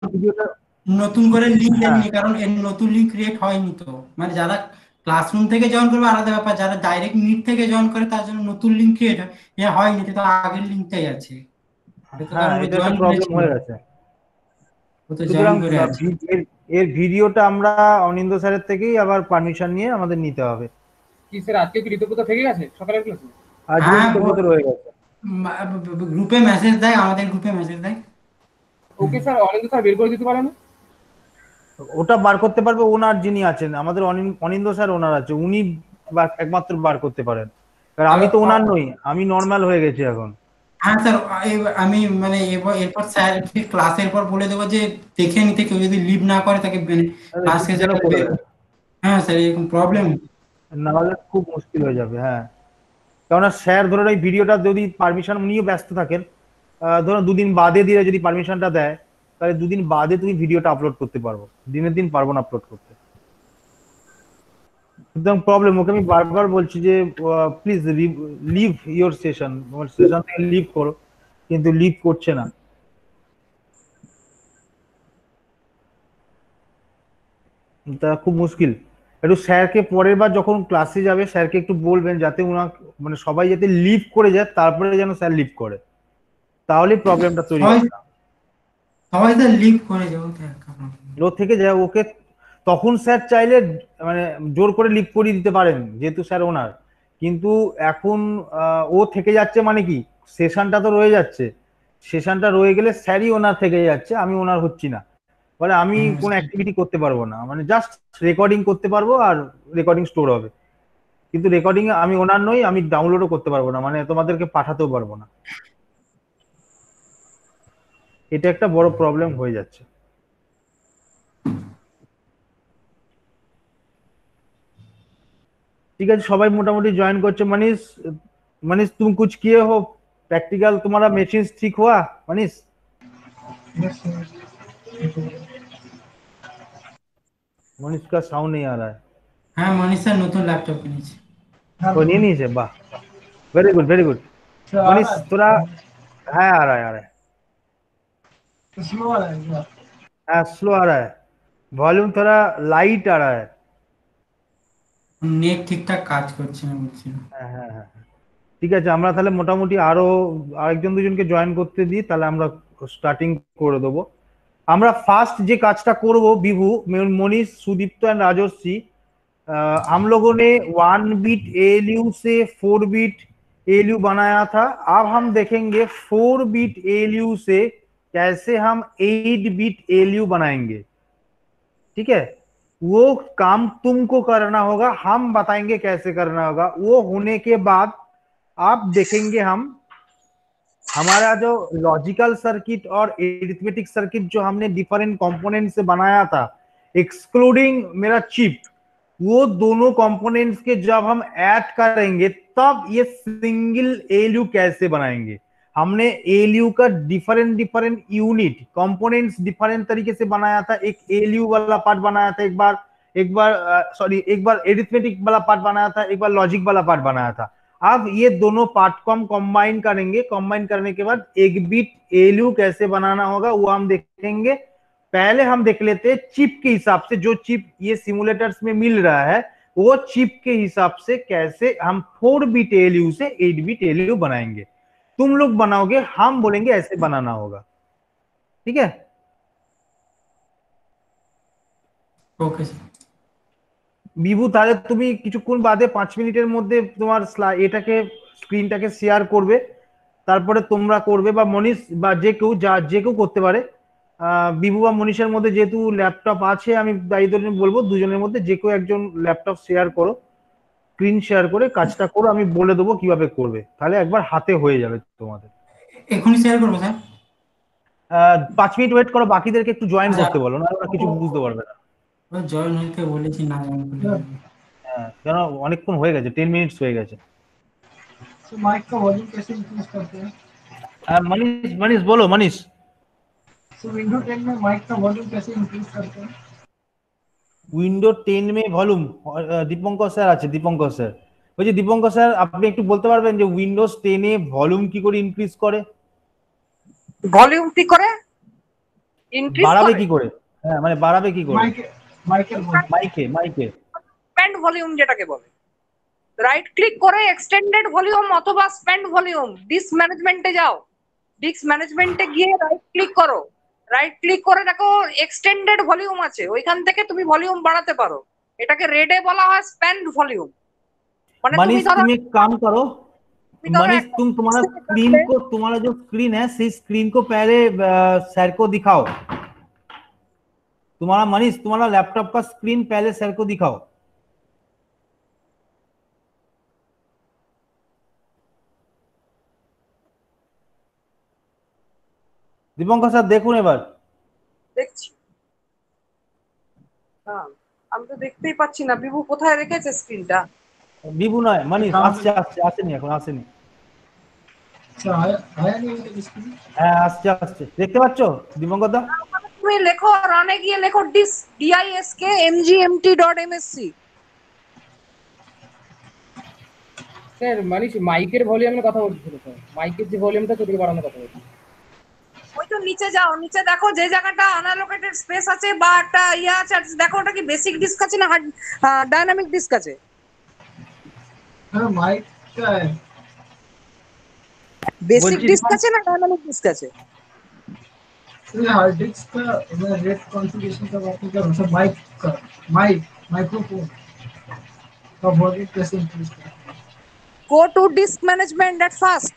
ভিডিওটা নতুন করে লিঙ্ক হ্যাঁ দেননি, কারণ এর নতুন লিঙ্ক ক্রিয়েট হয়নি তো। মানে যারা ক্লাসরুম থেকে জয়েন করবে আলাদা ব্যাপার, যারা ডাইরেক্ট মিট থেকে জয়েন করে তার জন্য নতুন লিঙ্ক ক্রিয়েট হয়। এ হয়নি, এটা তো আগের লিঙ্কটাই আছে। এটা তো হ্যাঁ, কারণ ও এটা একটা জয়েন প্রবলেম করেছিল, হয়ে গেছে। ও তো জয়েন সুতরাং করে আছে। এর এর ভিডিওটা আমরা অনিন্দ স্যারের থেকেই আবার পারমিশন নিয়ে আমাদের নিতে হবে। কি স্যার আজকে কি ঋতুপতা থেকে গেছে সকালের ক্লাসে? আজকে হ্যাঁ, ঋতব্রত রয়ে গেছে। গ্রুপে মেসেজ দেয়, আমাদের গ্রুপে মেসেজ দেয়। ওকে স্যার, অনিন্দ স্যার বের করে দিতে পারে না? ওটা বার করতে পারবে ওনার যিনি আছেন, আমাদের অনিন্দ স্যার ওনার আছে, উনি একমাত্র বার করতে পারেন। কারণ আমি তো ওনার নই, আমি নর্মাল হয়ে গেছি এখন। হ্যাঁ স্যার, আমি মানে এরপর স্যারকে ক্লাসের পর বলে দেবো যে দেখে নিতে, কেউ যদি লিভ না করে তাকে ক্লাস শেষে যেন করে বের। দেয়, হ্যাঁ স্যার, এরকম প্রবলেম। না হলে খুব মুশকিল হয়ে যাবে। হ্যাঁ, কেননা স্যার ধরুন এই ভিডিওটা যদি পারমিশন উনিও ব্যস্ত থাকেন, ধরুন দুদিন বাদে দিয়ে যদি পারমিশনটা দেয়, তাহলে দুদিন বাদে তুমি ভিডিওটা আপলোড করতে পারবো, দিনের দিন পারবো না আপলোড করতে। সুতরাং প্রবলেম, ওকে আমি বারবার বলছি যে please leave your session, session থেকে লিভ করো, কিন্তু লিভ করছে না। তা খুব মুশকিল। একটু স্যারকে পরের বার যখন ক্লাসে যাবে স্যারকে একটু বলবেন যাতে ওনার মানে সবাই যাতে লিভ করে যায়, তারপরে যেন স্যার লিভ করে, তাহলে প্রবলেমটা তৈরি সবাই হবে না। সবাই স্যার লিভ করে যাবো তো ও থেকে যায় ওকে, তখন স্যার চাইলে মানে জোর করে লিভ করিয়ে দিতে পারেন যেহেতু স্যার ওনার। কিন্তু এখন ও থেকে যাচ্ছে মানে কি, সেশনটা তো রয়ে যাচ্ছে, সেশনটা রয়ে গেলে স্যারই ওনার থেকে যাচ্ছে, আমি ওনার হচ্ছি না। মানে আমি কোনো অ্যাক্টিভিটি করতে পারবো না, মানে জাস্ট রেকর্ডিং করতে পারবো আর রেকর্ডিং স্টোর হবে, কিন্তু রেকর্ডিং আমি ওনার নই, আমি ডাউনলোডও করতে পারবো না, মানে তোমাদেরকে পাঠাতেও পারবো না। এটা একটা বড় প্রবলেম হয়ে যাচ্ছে। ठीक है, সবাই মোটামুটি জয়েন করছে। मनीष, मनीष तुम कुछ किए हो प्रैक्टिकल, तुम्हारा मशीन ठीक हुआ मनीष? मनीष का साउंड नहीं आ रहा है। হ্যাঁ, মনীষ স্যার নতুন ল্যাপটপ কিনেছে। वो नहीं नहीं से वाह, very good very good. Manish थोड़ा, है आ रहा है, आ रहा है, स्लो आ रहा है क्या? हाँ स्लो आ रहा है, वॉल्यूम थोड़ा लाइट आ रहा है। নেট ঠিকঠাক কাজ করছে না বলছিল। হ্যাঁ হ্যাঁ হ্যাঁ, ঠিক আছে, আমরা তাহলে মোটামুটি আরো আরেকজন দুজনকে জয়েন করতে দিই, তাহলে আমরা স্টার্টিং করে দেবো। আমরা ফার্স্ট যে কাজটা করব বিভু, मनीष, सुदीप्त एंड राजश्री, हम लोगों ने 1 बिट एएलयू से 4 बिट एएलयू बनाया था। अब हम देखेंगे 4 बिट एएलयू से कैसे हम 8 बिट एएलयू बनाएंगे। ठीक है, वो काम तुमको करना होगा, हम बताएंगे कैसे करना होगा। वो होने के बाद आप देखेंगे हम हमारा जो लॉजिकल सर्किट और एरिथमेटिक सर्किट जो हमने डिफरेंट कंपोनेंट से बनाया था, एक्सक्लूडिंग मेरा चिप, वो दोनों कंपोनेंट्स के जब हम ऐड करेंगे तब ये सिंगल एलयू कैसे बनाएंगे। हमने एलयू का different different unit components different तरीके से बनाया था। एक एलयू वाला पार्ट बनाया था, एक बार एरिथमेटिक वाला पार्ट बनाया था, एक बार लॉजिक वाला पार्ट बनाया था। अब ये दोनों पार्ट को हम कंबाइन करेंगे, कंबाइन करने के बाद 1 बिट एलयू कैसे बनाना होगा वो हम देखेंगे। पहले हम देख लेते हैं चिप के हिसाब से, जो चिप ये सिमुलेटर्स में मिल रहा है वो चिप के हिसाब से कैसे हम 4 बिट एलयू से 8 बिट एलयू बनाएंगे। तुम लोग बनाओगे, हम बोलेंगे ऐसे बनाना होगा। ठीक है, ওকে স্যার। বিভু তাহলে তুমি কিছুক্ষণ বাদে 5 মিনিটের মধ্যে তোমার এটাকে স্ক্রিনটাকে শেয়ার করবে, তারপরে তোমরা করবে বা মনীষ বা যে কেউ যে কেউ করতে পারে। বিভু বা মনীষের মধ্যে যেহেতু ল্যাপটপ আছে, আমি দায়িত্ব নিয়ে বলবো দুজনের মধ্যে যে কেউ একজন ল্যাপটপ শেয়ার করো, স্ক্রিন শেয়ার করে কাজটা করো, আমি বলে দেবো কিভাবে করবে, তাহলে একবার হাতে হয়ে যাবে তোমাদের। এখনই শেয়ার করবো স্যার? 5 মিনিট ওয়েট করো, বাকিদেরকে একটু জয়েন আচ্ছা, করতে বলো, না ওরা কিছু বুঝতে পারবে না। জয়েন হইতে বলেছি, না জয়েন করলে। হ্যাঁ, কেন অনেকক্ষণ হয়ে গেছে, 10 মিনিটস হয়ে गए। तो माइक का वॉल्यूम कैसे इंक्रीज करते हैं? मनीष, मनीष बोलो मनीष। तो विंडो 10 में माइक का वॉल्यूम कैसे इंक्रीज करते हैं? উইন্ডো 10 মে ভলিউম, দীপঙ্কর স্যার আছে, দীপঙ্কর স্যার বলছি, দীপঙ্কর স্যার আপনি একটু বলতে পারবেন যে উইন্ডোজ 10 এ ভলিউম কি করে ইনক্রিজ করে? ভলিউম কি করে ইনক্রিজ বাড়াবে করে কি করে? হ্যাঁ মানে বাড়াবে কি করে? Michael মাইকে স্প্যান্ড ভলিউম যেটাকে বলে। রাইট ক্লিক করে এক্সটেন্ডেড ভলিউম অথবা স্প্যান্ড ভলিউম ডিস্ক ম্যানেজমেন্টে যাও, ডিস্ক ম্যানেজমেন্টে গিয়ে রাইট ক্লিক করো, রাইট ক্লিক করে দেখো এক্সটেন্ডেড ভলিউম আছে, ওইখান থেকে তুমি ভলিউম বাড়াতে পারো। এটাকে রেডে বলা হয় স্প্যান্ড ভলিউম। মানে তুমি मनीष ধরো तुम एक काम करो, मनीष একটা तुम तुम्हारा disc থেকে स्क्रीन কাটলে- को, तुम्हारा जो स्क्रीन है सी स्क्रीन को पहले सर को दिखाओ। तुम्हारा मनीष तुम्हारा लैपटॉप का स्क्रीन पहले सर को दिखाओ। দীপঙ্কর স্যার দেখুন এবার। দেখছি, হ্যাঁ আমি তো দেখতেই পাচ্ছি না বিভু কোথায় রেখেছে স্ক্রিনটা। বিভু নয় মনীষ, আসছে আসছে, আসেনি এখন, আসেনি। अच्छा आया नहीं अभी तक इसके लिए? হ্যাঁ আসছে আসছে, দেখতে পাচ্ছ দীপঙ্কর দা? তুমি লেখো রানে গিয়ে লেখো disk.mgmt.msc। স্যার মানিশ মাইকের ভলিউমের কথা বলছিল স্যার, মাইকের যে ভলিউমটা সেটাকে বাড়ানোর কথা বলছি। ওই তো নিচে যাও, নিচে দেখো যে জায়গাটা আনঅ্যালোকেটেড স্পেস আছে বা একটা ইয়ে আছে, দেখো ওটা কি বেসিক ডিস্ক আছে না ডাইনামিক ডিস্ক আছে। हाँ माइक का है। বেসিক বলছি ডিস্ক আছে না ডাইনামিক ডিস্ক আছে। ये हार्ड डिस्क का मैं रेट कॉन्फ़िगरेशन का बात नहीं कर रहा हूँ, माइक का, माइक्रोफोन का वॉल्यूम कैसे इंक्रीज करें? Go to disk management at first.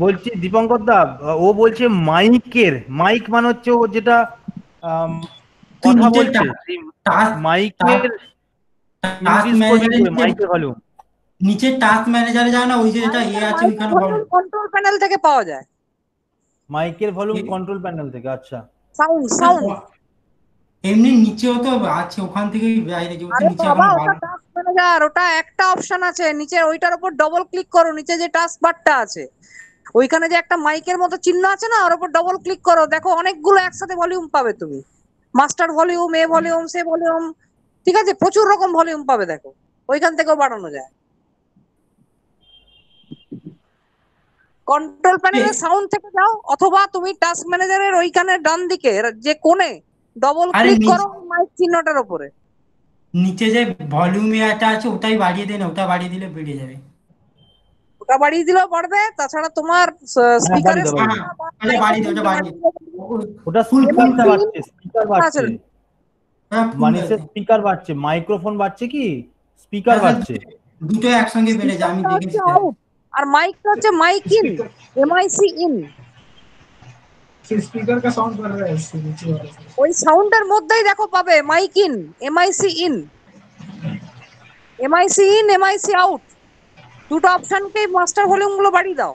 বলছি দীপঙ্কর দা, ও বলছে মাইকের, মাইক মানে হচ্ছে ও যেটা তুই কথা নিচে বলছে, মাইকের ইনক্রিজ করবে কি করে? মাইকের ভলিউম নিচে টাস্ক ম্যানেজারে যাও না, ওই যে এটা এ আছে ওইখানে কন্ট্রোল প্যানেল থেকে পাওয়া যায়। মাইকের ভলিউম কন্ট্রোল প্যানেল থেকে, আচ্ছা। সাউন্ড এমনি নিচেও তো আছে, ওখান থেকেই বাইরে যে আরে নিচে বাবা এখন ওটা টাস্ক ম্যানেজার, ওটা একটা অপশন আছে নিচে, ওইটার উপর ডবল ক্লিক করো, নিচে যে টাস্ক বারটা আছে ওইখানে যে একটা মাইকের মতো চিহ্ন আছে না, ওর উপর ডবল ক্লিক করো, দেখো অনেকগুলো একসাথে ভলিউম পাবে তুমি। মাস্টার ভলিউম, এ ভলিউম, সে ভলিউম, ঠিক আছে, প্রচুর রকম ভলিউম পাবে, দেখো ওইখান থেকেও বাড়ানো যায়। কন্ট্রোল প্যানেলে সাউন্ড থেকে যাও অথবা তুমি টাস্ক ম্যানেজারের ওইখানে ডান দিকে যে কোণে ডবল আরে ক্লিক করো মাইক চিহ্নটার উপরে। নিচে যে ভলিউম এটা আছে ওটাই বাড়িয়ে দেন, ওটা বাড়িয়ে দিলে বেড়ে যাবে। ওটা বাড়িয়ে দিলেও বাড়বে, তাছাড়া তোমার স্পিকারের বাড়িয়ে দাও, আচ্ছা বাড়িয়ে দাও, ওটা বাড়িয়ে ওটা ফুল স্পিকারটা বাড়ছে, স্পিকার বাড়ছে, ফুল মানুষের স্পিকার বাড়ছে, মাইক্রোফোন বাড়ছে কি স্পিকার বাড়ছে? দুটো একসঙ্গে বেড়ে যায়, আমি দেখেছি। আর মাইকটা হচ্ছে mic in, MIC in. Speaker का साउंड बढ़ रहा है इससे नीचे वाले से। ওই সাউন্ডের মধ্যেই দেখো পাবে mic in, MIC in, MIC in, MIC out, দুটো অপশনকে মাস্টার ভলিউম গুলো বাড়িয়ে দাও।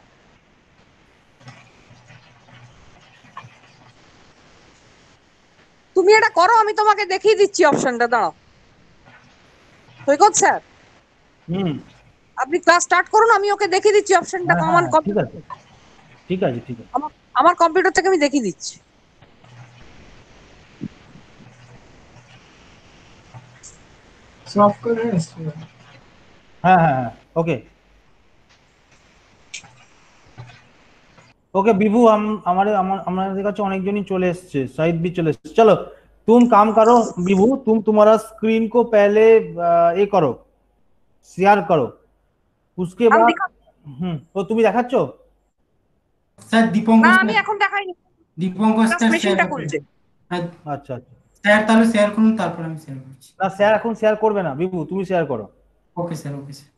তুমি এটা করো, আমি তোমাকে দেখিয়ে দিচ্ছি অপশনটা, দাঁড়াও। সৈকত স্যার আপনি ক্লাস স্টার্ট করুন, আমি ওকে দেখিয়ে দিচ্ছি অপশনটা। কমন ঠিক আছে ঠিক আছে ঠিক আছে, আমার কম্পিউটার থেকে আমি দেখিয়ে দিচ্ছি। सॉफ्टवेयर है इसमें। হ্যাঁ হ্যাঁ হ্যাঁ, ওকে ओके विभू, हम हमारे हमारे काছে অনেকজনই চলে এসেছে, शाहिद भी चले एसছে। चलो तुम काम करो विभू, तुम तुम्हारा स्क्रीन को पहले ये करो, शेयर करो, उसके बाद তো তুমি দেখাচ্ছ? স্যার দীপঙ্কর না আমি এখন দেখাইনি, দীপঙ্কর স্যার মেশিনটা খুলছে। আচ্ছা আচ্ছা, স্যার তাহলে শেয়ার করুন, তারপর আমি শেয়ার করছি। না স্যার এখন শেয়ার করবে না বিভু, তুমি শেয়ার করো। Okay sir, okay sir.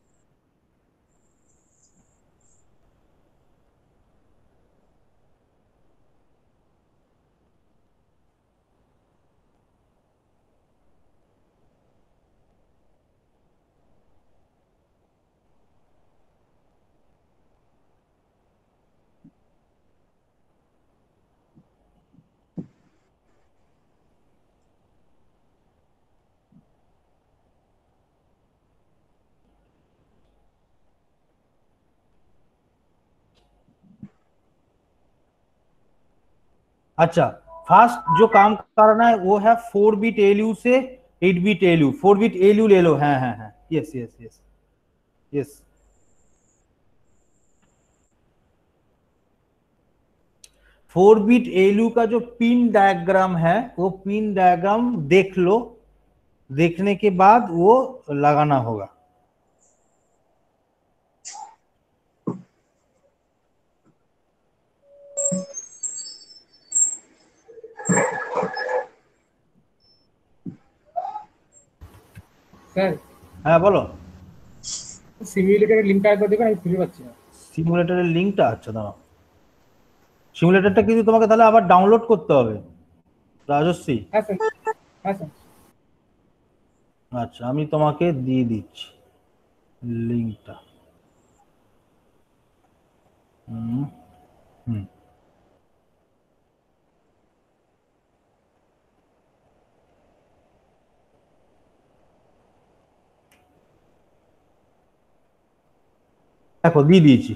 अच्छा, फास्ट जो काम करना है वो है 4 बिट एलयू से 8 बिट एलयू। 4 बिट एलयू ले लो, हाँ हाँ हाँ, yes yes yes yes. 4 bit ALU का जो पिन डायग्राम है वो पिन डायग्राम देख लो, देखने के बाद वो लगाना होगा। স্যার হ্যাঁ বলো। সিমিউলেটরের লিংকটা একবার দেবেন, আমি খুঁজে পাচ্ছি না। সিমুলেটরের লিঙ্কটা, আচ্ছা দাঁড়াও, সিমুলেটরটা কিন্তু তোমাকে তাহলে আবার ডাউনলোড করতে হবে রাজশ্রী। হ্যাঁ স্যার, হ্যাঁ স্যার। আচ্ছা আমি তোমাকে দিয়ে দিচ্ছি লিঙ্কটা। হুম হুম দেখো দিয়ে দিয়েছি।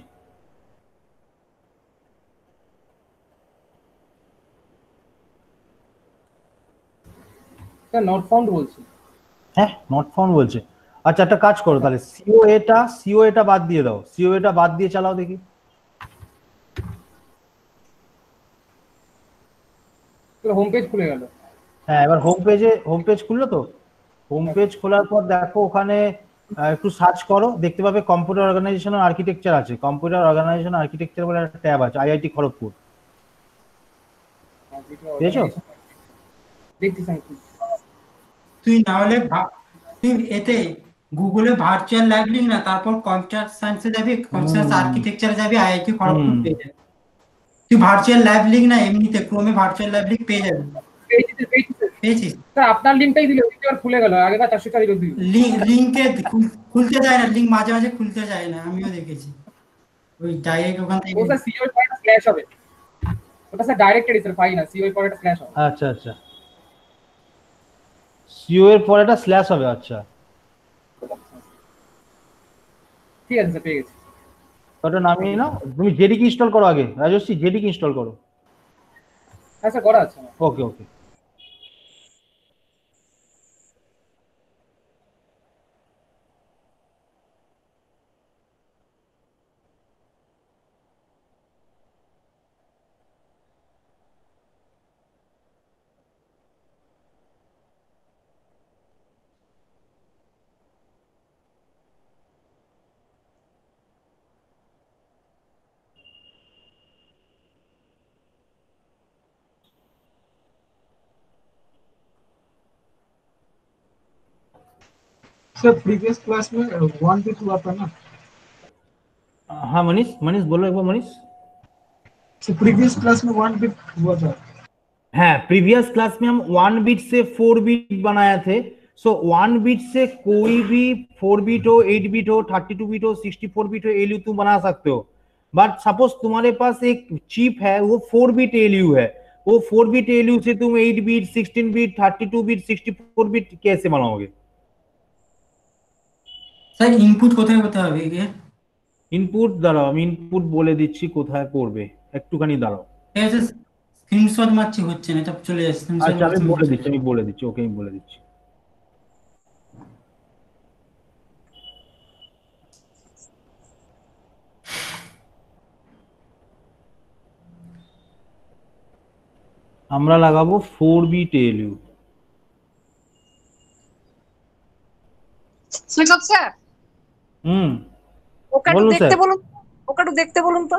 স্যার নট ফাউন্ড বলছি। হ্যাঁ নট ফাউন্ড বলছে। আচ্ছা একটা কাজ করো তাহলে, সিও এটা বাদ দিয়ে দাও, সিও এটা বাদ দিয়ে চালাও দেখি। হোম পেজ খুলে গেল। হ্যাঁ এবার হোম পেজ খুললো তো, হোম পেজ খোলার পর দেখো ওখানে একটু সার্চ করো, দেখতে পাবে কম্পিউটার অর্গানাইজেশন আর্কিটেকচার আছে, কম্পিউটার অর্গানাইজেশন আর্কিটেকচার বলে একটা ট্যাব আছে, আইআইটি খড়গপুর, পেয়েছো? দেখছি স্যার। তুই না হলে তুই এতে গুগলে ভার্চুয়াল ল্যাব লিখ না, তারপর কম্পিউটার সায়েন্সে যাবি, কম্পিউটার আর্কিটেকচারে যাবি, আইআইটি খড়গপুর পেয়ে যাবি। তুই ভার্চুয়াল ল্যাব লিখ না, এমনিতে ক্রোমে ভার্চুয়াল ল্যাব লিখ, পেয়ে যাবি। পেয়েছিস? স্যার আপনার লিংকটাই দিলে এবার খুলে গেল, আগেকার 404 দিল। লিংকে খুলতে যায় না, লিংক মাঝে মাঝে খুলতে যায় না, আমিও দেখেছি। ওই ডাইরেক্ট ওখান থেকে ওটা সিও এর পরে স্ল্যাশ হবে, ওটা স্যার ডাইরেক্টলি স্যার ফাইল না, সিও এর পরে একটা স্ল্যাশ হবে। আচ্ছা আচ্ছা, সিও এর পরে একটা স্ল্যাশ হবে, আচ্ছা ঠিক আছে স্যার, পেয়ে গেছি। ওটা নামিয়ে নাও। তুমি জেডিকে ইনস্টল করো আগে রাজশ্রী, জেডিকে ইনস্টল করো। হ্যাঁ স্যার করা আছে। ওকে ওকে। सर प्रीवियस क्लास में 1 बिट हुआ था ना? हाँ मनीष, मनीष बोलो एक बार मनीष। सर प्रीवियस क्लास में 1 बिट हुआ था। हाँ प्रीवियस क्लास में हम 1 बिट से 4 बिट बनाए थे। सो 1 बिट से कोई भी 4 बिट हो, 8 बिट हो, 32 बिट हो, 64 बिट हो एलयू तुम बना सकते हो। बट सपोज तुम्हारे पास एक चिप है वो 4 बिट एलयू है, वो 4 बिट एलयू से तुम 8 बिट, 16 बिट, 32 बिट, 64 बिट कैसे बनाओगे? স্যার ইনপুট কোথায় করতে হবে গিয়ে? ইনপুট দাঁড়াও, আমি ইনপুট বলে দিচ্ছি কোথায় করবে, একটুখানি দাঁড়াও। ঠিক আছে, স্ক্রিনশট মারছি, হচ্ছে না, এটা চলে যাচ্ছে স্ক্রিনশট। আচ্ছা আমি বলে দিচ্ছি, ওকে আমি বলে দিচ্ছি। আমরা লাগাবো 4 বিট এলইউ। সুইকপ স্যার, ওকে একটু বলুন দেখতে স্যার। বলুন, ওকে একটু দেখতে বলুন তো।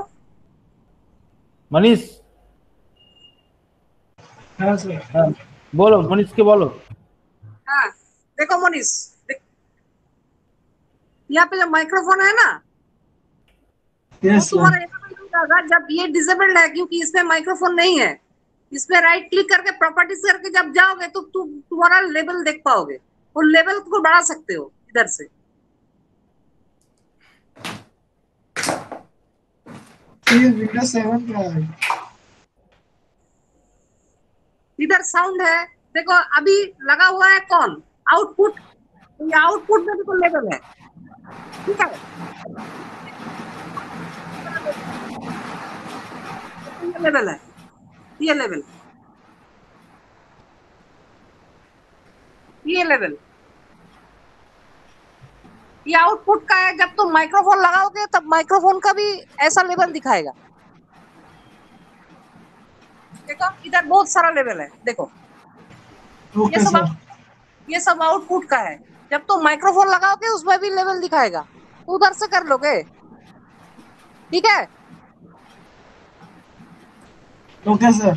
मनीष, हाँ सर। हाँ, बोलो मनीष के बोलो। हाँ देखो मनीष, यहाँ पे जो माइक्रोफोन है ना, यस वो तुम्हारा enable हो जाएगा जब ये डिसेबल्ड है, क्योंकि इसमें माइक्रोफोन नहीं है। इसमें राइट क्लिक करके प्रॉपर्टीज करके जब जाओगे तो तुम्हारा लेवल देख पाओगे, और लेवल को बढ़ा सकते हो इधर से। ये विंडोज 7 का है। इधर साउंड है, देखो अभी लगा हुआ है कौन आउटपुट, ये आउटपुट में देखो लेवल है, ठीक है? ये लेवल है, ये लेवल, ये लेवल, ये आउटपुट का है। जब तुम माइक्रोफोन लगाओगे तब माइक्रोफोन का भी ऐसा लेवल दिखाएगा। देखो इधर बहुत सारा लेवल है, देखो ओके सर। ये सब आउटपुट का है। जब तुम माइक्रोफोन लगाओगे उसमें भी लेवल दिखाएगा, उधर से कर लोगे, ठीक है। Okay sir.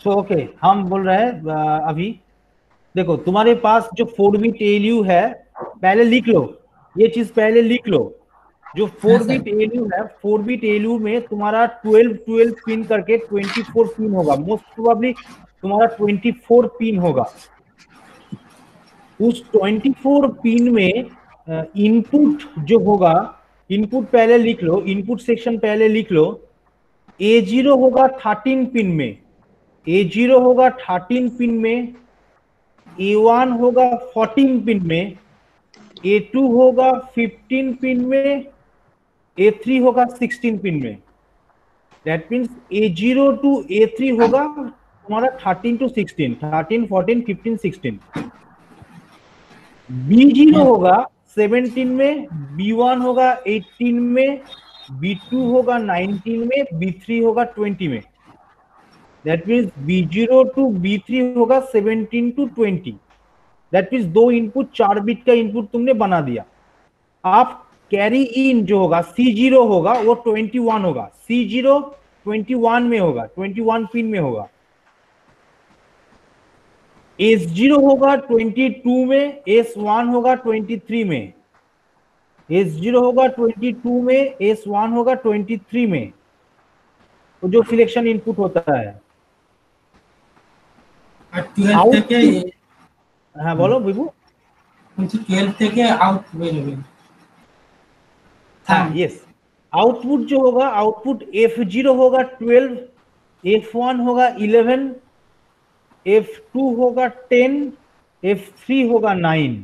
सो ओके, हम बोल रहे हैं अभी देखो तुम्हारे पास जो 4 बिट एलयू है, पहले लिख लो, ये चीज पहले लिख लो। जो 4 बिट एलयू है, 4 बिट एलयू में तुम्हारा 12 पिन करके 24 पिन होगा, मोस्ट प्रोबेबली तुम्हारा 24 पिन होगा। उस 24 पिन में इनपुट जो होगा, इनपुट पहले लिख लो, इनपुट सेक्शन पहले लिख लो। A0 होगा 13 पिन में, A0 होगा 13 पिन में, A1 होगा 14 पिन में, A2 होगा 15 पिन में, A3 होगा 16 पिन में। That means A0 to A3 होगा तुम्हारा 13 टू 16, 13, 14, 15, 16। B0 होगा 17 में, B1 होगा 18 में, B2 होगा 19 में, B3 होगा 20 में। That means B0 to B3 होगा 17 to 20। That means 2 input, 4 bit का इनपुट तुमने बना दिया। आप कैरी इन जो होगा C0 होगा वो 21 होगा, C0 21 में होगा, 21 पिन में होगा। S0 होगा 22 में, S1 होगा 23 में, S0 होगा 22 में, S1 होगा 23 में। तो जो सिलेक्शन इनपुट होता है। আর 12 থেকে हाँ बोलो बिबू। 12 থেকে আউট বেরোবে। हाँ यस, आउटपुट जो होगा, आउटपुट F0 होगा 12, F1 होगा 11, F2 होगा 10, F3 होगा 9।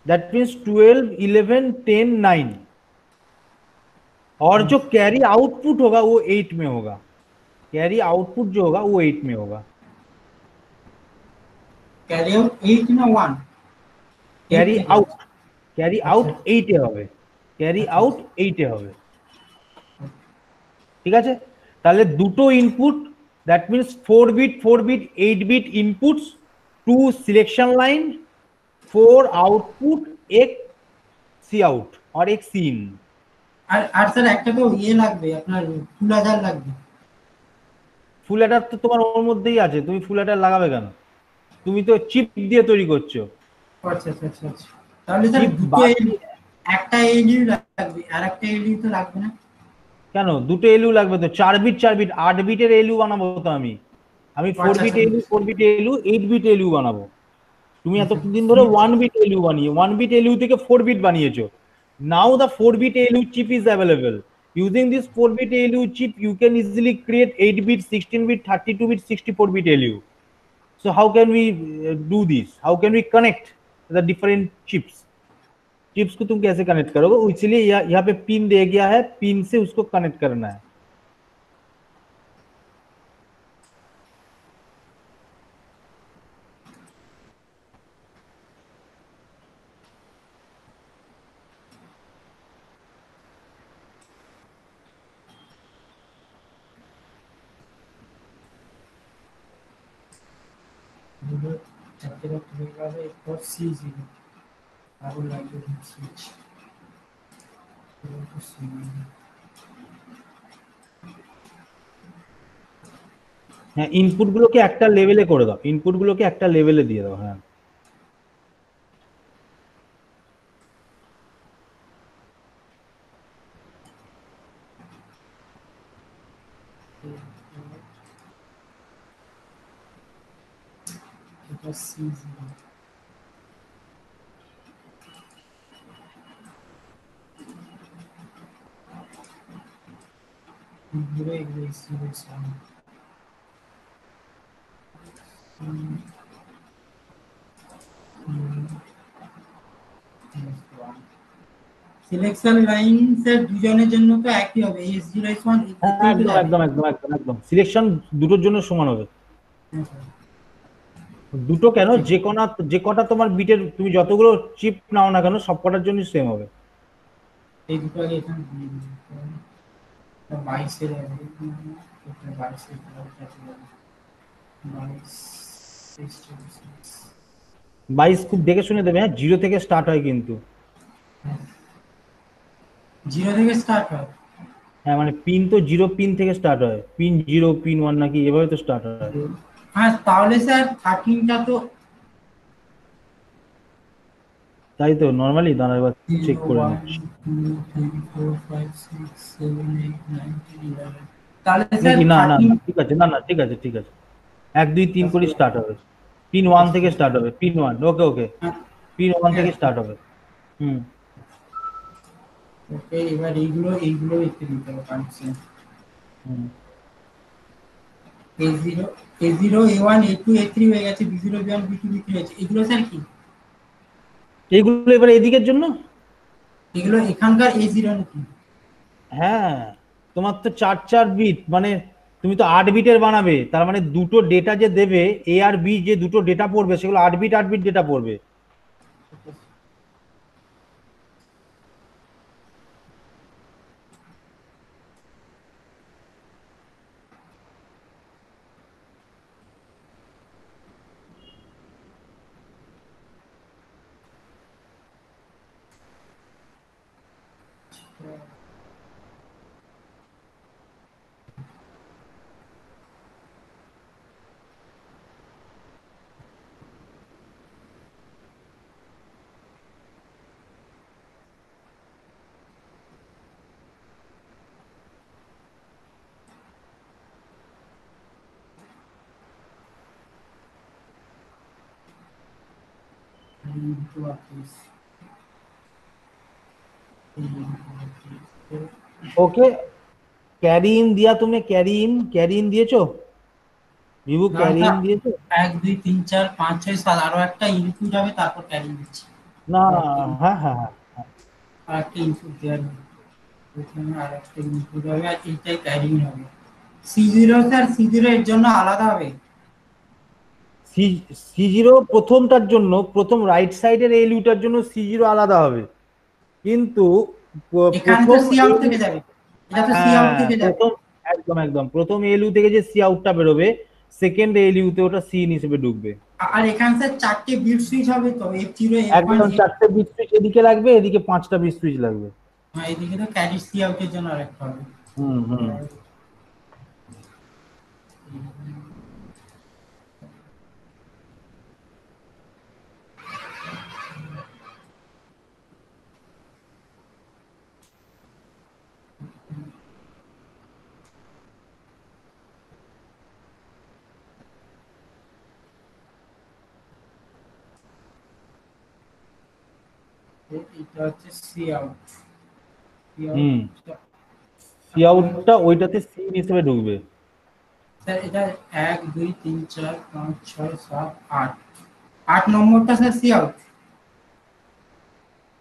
That means 12, 11, 10, 9। और जो कैरी आउटपुट होगा वो 8 में होगा। कैरी आउटपुट जो होगा वो 8 में होगा। ক্যারি আউট 8 না 1? ক্যারি আউট, ক্যারি আউট 8 এ হবে, ক্যারি আউট 8 এ হবে। ঠিক আছে, তাহলে দুটো input, that means 4 bit 8 bit inputs, 2 selection line, 4 output, এক সি আউট और एक सी इन। আর স্যার একটা তো ইয়ে লাগবে, আপনার ফুল অ্যাডার লাগবে। ফুল অ্যাডার তো তোমার ওর মধ্যেই আছে, তুমি ফুল অ্যাডার লাগাবে কেন? তুমি তো চিপ দিয়ে তৈরি করছো। আচ্ছা আচ্ছা আচ্ছা আচ্ছা, তাহলে স্যার দুটো একটা এলইউ লাগবে আর একটা এলইউ তো লাগবে না কেন? দুটো এলইউ লাগবে তো, 4 বিট 8 বিটের এলইউ বানাবো তো আমি 4 বিট এলইউ 8 বিট এলইউ বানাবো। তুমি এতদিন ধরে 1 বিট এলইউ বানিয়ে 1 বিট এলইউ থেকে 4 বিট বানিয়েছো। Now the 4 bit ALU chip is available. Using this 4 bit ALU chip you can easily create 8 bit, 16 bit, 32 bit, 64 bit ALU. So how can we do this? How can we connect the different chips? Chips को तुम कैसे connect करोगे? इसलिए यहाँ पे pin दे गया है, pin से उसको कनेक्ट करना है। হ্যাঁ, ইনপুট গুলোকে একটা লেভেলে করে দাও, ইনপুট গুলোকে একটা লেভেলে দিয়ে দাও। হ্যাঁ সিলেকশন লাইন স্যার দুজনের জন্য তো একই হবে, S0 S1 একদম একদম একদম একদম একদম, সিলেকশন দুটোর জন্য সমান হবে। দুটো কেন, যে কটা তোমার বিটের তুমি যতগুলো চিপ নাও না কেন সব কটার জন্য সেম হবে। এই দুটো আগে এখানে দিয়ে দিই। 22 এর আগে, এটা 22 এর আগে, 22 22 খুব দেখে শুনে দেবে, হ্যাঁ 0 থেকে স্টার্ট হয় কিন্তু। 0 থেকে স্টার্ট হয়। হ্যাঁ মানে পিন তো 0 পিন থেকে স্টার্ট হয়, পিন 0 পিন 1 নাকি এভাবে তো স্টার্ট হয়। হ্যাঁ তাহলে স্যার 13টা তো তাই তো নরমালি দাঁড়া এবার চেক 0 করে 1 নিচ্ছি। 2 3 4 5 6 7 8 9 10 11 তাহলে নাকি স্যার না না 13 ঠিক আছে, না ঠিক আছে ঠিক আছে, 1 2 3 করে স্টার্ট হবে, পিন 1 থেকে স্টার্ট হবে, পিন 1 ওকে ওকে, পিন 1 থেকে স্টার্ট হবে। হুম ওকে এবার এইগুলো লিখতে দিতে হবে কানেকশন। হুম A0 A1 A2 A3 হয়ে গেছে, B0 B1 B2 B3 হয়েছে। এগুলো স্যার কি? এইগুলো এবার এদিকের জন্য। এগুলো এখানকার A0 নাকি? হ্যাঁ তোমার তো 4 বিট, মানে তুমি তো 8 বিটের বানাবে, তার মানে দুটো ডেটা যে দেবে এ আর বি, যে দুটো ডেটা পড়বে সেগুলো 8 বিট 8 বিট ডেটা পড়বে। ওকে ক্যারি ইন দিয়া, তুমি ক্যারি ইন দিয়েছো বিভু, ক্যারি ইন দিয়েছো? 1 2 3 4 5 6 7 আরো একটা ইনপুট হবে, তারপর ক্যারি দিচ্ছি। না হ্যাঁ হ্যাঁ হ্যাঁ আর একটা ইনপুট দেওয়ার এখানে আর একটা ইনপুট হবে, আর এইটাই ক্যারি হবে। C0 স্যার C0 এর জন্য আলাদা হবে। C0 প্রথমটার জন্য, প্রথম রাইট সাইডের এলইউটার জন্য C0 আলাদা হবে, কিন্তু এখানে তো প্রথম সি আউট থেকে যাবে, এটা তো সি আউট থেকে যাবে। প্রথম একদম একদম প্রথম এলইউ থেকে যে সি আউটটা বেরোবে, সেকেন্ড এলইউ তে ওটা সি ইন হিসেবে ঢুকবে। আর এখানে স্যার 4টে বিট সুইচ হবে, তো F0 একদম F1 4টে বিট সুইচ এদিকে লাগবে, এদিকে 5টা বিট সুইচ লাগবে। হ্যাঁ এদিকে তো ক্যারি সি আউটের জন্য আরেকটা হবে। হুম হুম এটা হচ্ছে সি আউট। হুম সি আউটটা ওইটাতে সি ইন হিসেবে ঢুকবে। স্যার এটা 1 2 3 4 5 6 7 8 8 নম্বরটা স্যার সি আউট।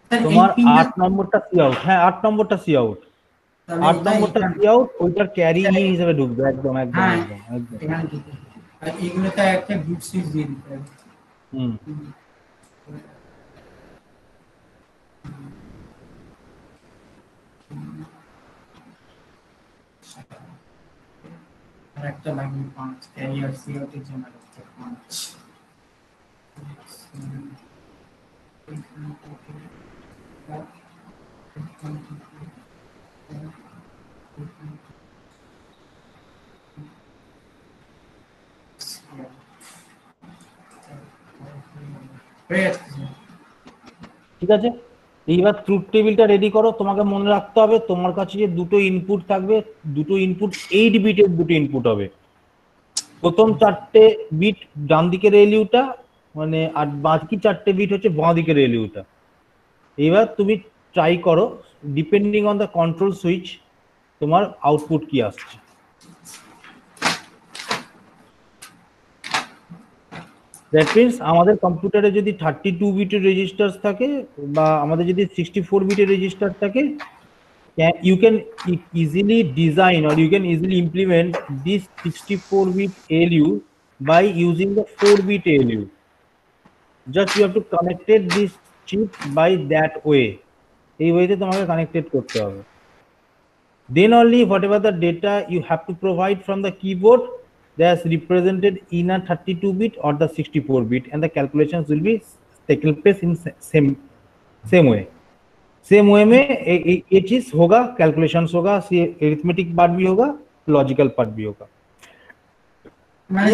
স্যার এই তোমার পিনটা 8 নম্বরটা সি আউট, হ্যাঁ 8 নম্বরটা সি আউট, তাহলে 8 এটা নম্বরটা এখানে, সি আউট, ওইটার ক্যারি ইন হিসেবে ঢুকবে। একদম একদম হ্যাঁ একদম একদম এখানে ঢুকে। আর এগুলোতে একটা বিট সুইচ দিয়ে দিতে হবে। হুম আর একটা লাগবে 5 ক্যারিয়ার সি আউটের জন্য একটা 5। হয়ে গেছে স্যার। ঠিক আছে, এইবার ট্রুথ টেবিলটা রেডি করো। তোমাকে মনে রাখতে হবে তোমার কাছে যে দুটো ইনপুট থাকবে, দুটো ইনপুট 8 বিটের দুটো ইনপুট হবে। প্রথম 4টে বিট ডান দিকের এলইউটা, মানে আর বাকি 4টে বিট হচ্ছে বাঁ দিকের এলইউটা। এবার তুমি ট্রাই করো, depending on the control switch তোমার আউটপুট কি আসছে। দ্যাট মিনস আমাদের কম্পিউটারে যদি 32 বিটের রেজিস্টার থাকে, বা আমাদের যদি 64 বিটের রেজিস্টার থাকে, you can easily design or you can easily implement this 64 bit ALU by using the 4-bit ALU. Just you have to connected this chip by that way. এই ওয়েতে তোমাকে কানেক্টেড করতে হবে। Then only whatever the data you have to provide from the keyboard, that's represented in a 32-bit or the 64-bit, and the calculations will be taken place in same way. Same way में ये चीज होगा, calculations होगा, arithmetic part भी होगा, logical part भी होगा। মানে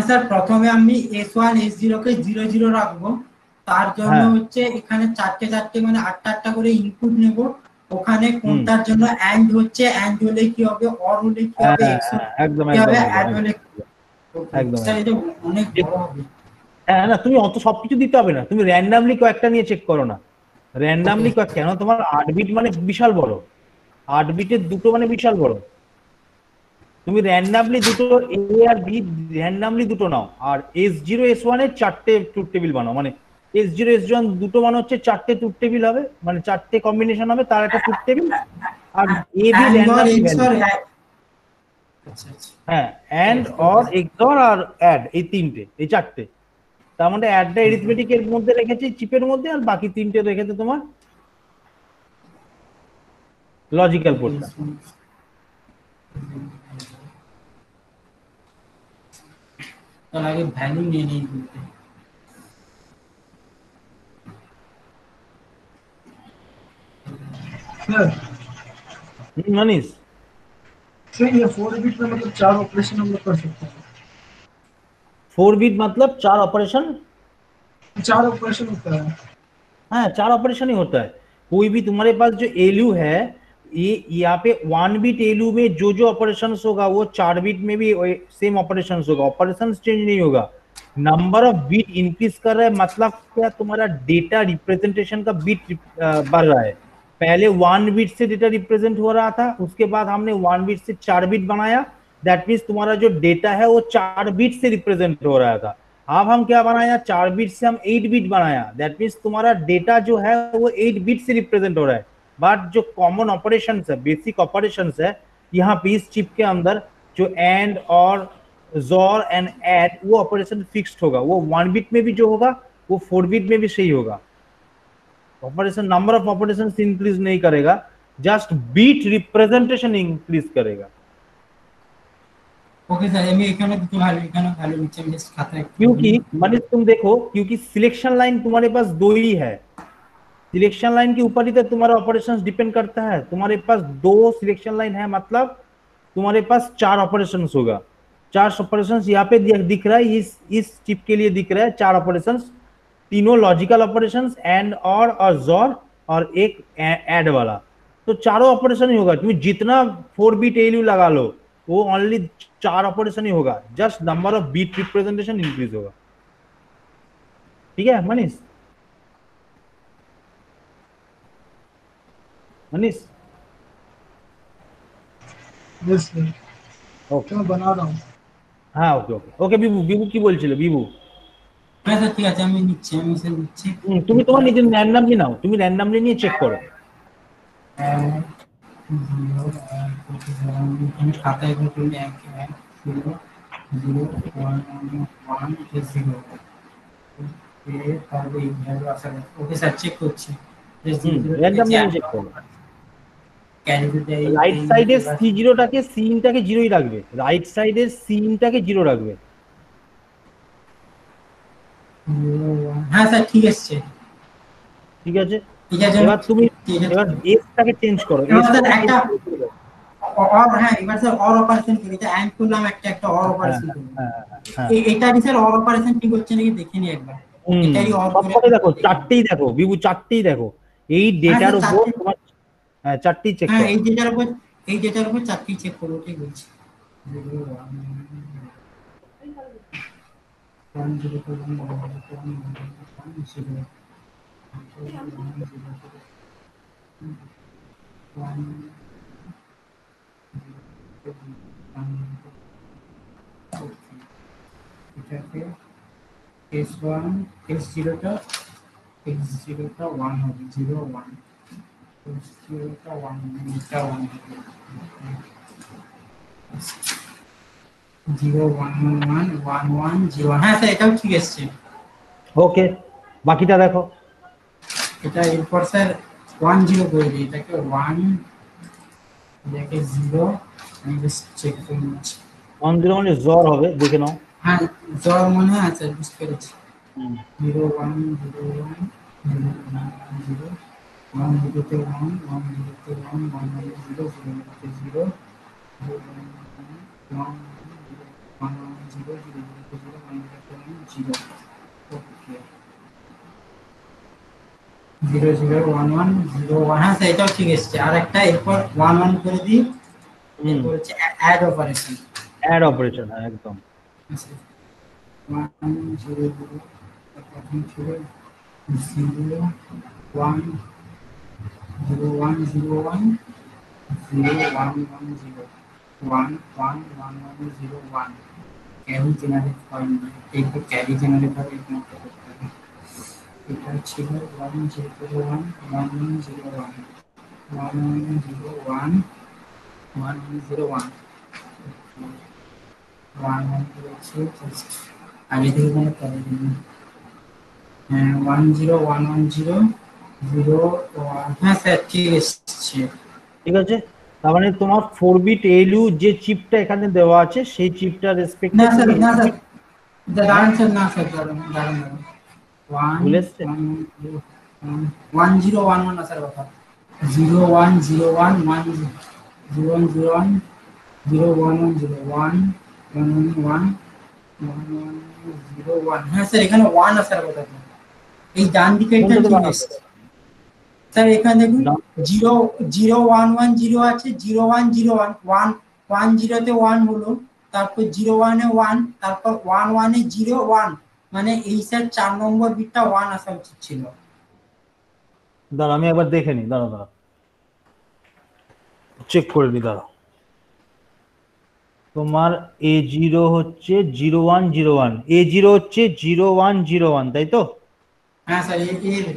স্যার প্রথমে আমি S1 S0 কে 00 রাখবো, তার জন্য হচ্ছে এখানে চারটে মানে 8টা করে ইনপুট নেব, ওখানে কোনটার জন্য এন্ড হচ্ছে, এন্ড হলে কি হবে, অর হলে কি হবে, একদম কি হবে, অ্যাড হলে একদম। স্যার এটা অনেক বড় হবে। হ্যাঁ না, তুমি অত সবকিছু দিতে হবে না, তুমি র্যান্ডমলি কয়েকটা নিয়ে চেক করো না। র্যান্ডমলি কেন, তোমার 8 বিট মানে বিশাল বড়, 8 বিটের দুটো মানে বিশাল বড়। তুমি র্যান্ডমলি দুটো এ আর বি র্যান্ডমলি দুটো নাও, আর S0 S1 এর 4টে ট্রুথ টেবিল বানাও। মানে S0 S1 দুটো মানে হচ্ছে 4টে ট্রুথ টেবিল হবে, মানে 4টে কম্বিনেশন হবে, তার একটা truth table. R A B randomly, হ্যাঁ, এন্ড অর এক্সঅর আর অ্যাড, এই তিনটে, এই 4টে। তার মধ্যে অ্যাডটা এরিথমেটিক এর মধ্যে রেখেছি, চিপের মধ্যে, আর বাকি তিনটে রেখেছে তোমার লজিক্যাল পোর্টটা। তার আগে ভ্যালু নিয়ে নেই सर मनीष, सर ये 4 बिट में मतलब 4 ऑपरेशन हम लोग कर सकते हैं। 4 बिट मतलब 4 ऑपरेशन, 4 ऑपरेशन होता है। हाँ 4 ऑपरेशन ही होता है। कोई भी तुम्हारे पास जो एलयू है, ये यहाँ पे 1 बिट एलयू में जो ऑपरेशंस होगा वो 4 बिट में भी सेम ऑपरेशंस होगा, ऑपरेशंस चेंज नहीं होगा। नंबर ऑफ बिट इंक्रीज कर रहा है, मतलब क्या, तुम्हारा डेटा रिप्रेजेंटेशन का बिट बढ़ रहा है। पहले 1 बिट से डेटा रिप्रेजेंट हो रहा था, उसके बाद हमने 1 बिट से 4 बिट बनाया, दैट मीन्स तुम्हारा जो डेटा है वो 4 बिट से रिप्रेजेंट हो रहा था। अब हम क्या बनाया, 4 बिट से हम 8 बिट बनाया, दैट मीन्स तुम्हारा डेटा जो है वो 8 बिट से रिप्रेजेंट हो रहा है। बट जो कॉमन ऑपरेशंस है, बेसिक ऑपरेशंस है, यहाँ पे इस चिप के अंदर जो एंड और जोर एंड ऐड, वो ऑपरेशन फिक्स्ड होगा। वो 1 बिट में भी जो होगा वो 4 बिट में भी सही होगा। Operation, number of operation increase नहीं करेगा, जस्ट बीट रिप्रेजेंटेशन इंक्रीज करेगा। ओके सर, আমি এখানে দুটো ভ্যালু নিচে আমি জাস্ট খাতায়, क्योंकि मनीष तुम देखो, क्योंकि सिलेक्शन लाइन तुम्हारे पास 2 ही है, सिलेक्शन लाइन के ऊपर ही तो तुम्हारा ऑपरेशंस डिपेंड करता है। तुम्हारे पास 2 सिलेक्शन लाइन है, मतलब तुम्हारे पास 4 ऑपरेशंस होगा। 4 ऑपरेशंस यहाँ पे दिख रहा है, इस चिप के लिए दिख रहा है 4 ऑपरेशंस, तीनों लॉजिकल ऑपरेशंस, एंड और जोर, और एक ऐड वाला। तो चारों ऑपरेशन ही होगा। तुम जितना 4 बिट एलयू लगा लो, वो ओनली 4 ऑपरेशन ही होगा, just number of bit representation increase होगा। ठीक है Manish? Manish yes sir, okay, मैं बना रहा हूँ। हाँ ओके ओके ओके। বিভু কি বলছিল? বিভু, হ্যাঁ স্যার ঠিক আছে, আমি নিচ্ছি, আমি স্যার নিচ্ছি। তুমি তোমার নিজের র্যান্ডমলি নাও, তুমি র্যান্ডমলি নিয়ে চেক করো। আমি খাতায় করে তুলি 1 0 0 1 1 0 এর তাহলে এই ভ্যালু আসা। ওকে স্যার, চেক করছি। র্যান্ডমলি নিয়ে চেক করো। ক্যালকুলেটর রাইট সাইডে C0টাকে সিনটাকে 0ই রাখবে, রাইট সাইডে সিনটাকে 0 রাখবে। হ্যাঁ স্যার ঠিক আছে, ঠিক আছে। ঠিক আছে। এবার তুমি এবার এসটাকে চেঞ্জ করো, একটা অর, হ্যাঁ এবার স্যার অর অপারেশন করি, এটা এন্ড করলাম, একটা অর অপারেশন করি। এটারই স্যার অর অপারেশন ঠিক হচ্ছে নাকি দেখে নি একবার। এটারই অর করে দেখো, 4টেই দেখো বিভু, 4টেই দেখো। এই ডেটার উপর তোমার, হ্যাঁ 4টেই চেক করো। হ্যাঁ এই ডেটার উপর 4টেই চেক করো, ঠিক বলছি। 1 0 এটাকে S1 S0টা 1 হবে, 0 1 S0টা 1 এটা 1 হবে। 0 1 1 1 1 0 হ্যাঁ স্যার এটাও ঠিক এসছে। ওকে, বাকিটা দেখো। এটা এরপর স্যার 1 0 করে দিই, এটাকে 1 এটাকে 0, আমি জাস্ট চেক করে নিচ্ছি। 1 0 মানে জ্বর হবে, দেখে নাও। হ্যাঁ জ্বর মনে হয় আছে, বুঝতে পেরেছি। হুম। 0 1 0 1 0 0 1 0 তে 1 1 0 তে 1 1 0 0 তে 0 0 1 1 0 0 তে 0 1 তে 1 0। ওকে 0 0 1 1 0 1 হ্যাঁ স্যার এটাও ঠিক এসছে। আর একটা এরপর 1 1 করে দিই, এরপর হচ্ছে অ্যাড অপারেশন। অ্যাড অপারেশন, হ্যাঁ একদম। 1 0 0 প্রথম ছিল 0 1 0 1 0 1 0 1 1 0 1 1 1 1 0 1 ক্যারি জেনারেট হয়নি, এরপর ক্যারি জেনারেট হবে একমাত্র করতে হবে। এটা ছিল 1 0 1 1 1 0 1 1 1 0 1 1 1 0 1 1 1 করেছি জাস্ট আগে থেকে কোনো ক্যারি নেই। 1 0 1 1 0 0 1 হ্যাঁ স্যার ঠিক এসছে। ঠিক আছে, তার মানে তোমার 4 বিট এলইউ যে চিপটা এখানে দেওয়া আছে সেই চিপটা রেসপেক্টে না স্যার তুমি না স্যার দাঁড়ান স্যার, না স্যার দাঁড়ান দাঁড়ান দাঁড়ান 1 ভুলে এসছে। 1 0 1 1 না স্যার কথা 0 1 0 1 1 0 1 0 1 0 1 1 0 1 1 1 1 1 0 1 হ্যাঁ স্যার এখানে 1 আসার কথা। এই ডান দিকে এটা কোনটাতে ঠিক বানাতে এসছে স্যার। এখানে দেখুন 0 0 1 1 0 আছে, 0 1 0 1 1 1 0 তে 1 হলো, তারপর 0 1 এ 1, তারপর 1 1 এ 0 1, মানে এই স্যার 4 নম্বর বিটটা 1 আসা উচিত ছিল। দাঁড়া আমি একবার দেখে নিই, দাঁড়া দাঁড়া চেক করে নিই, দাঁড়া। তোমার A0 হচ্ছে 0101, A0 হচ্ছে 0101, তাই তো? হ্যাঁ স্যার এর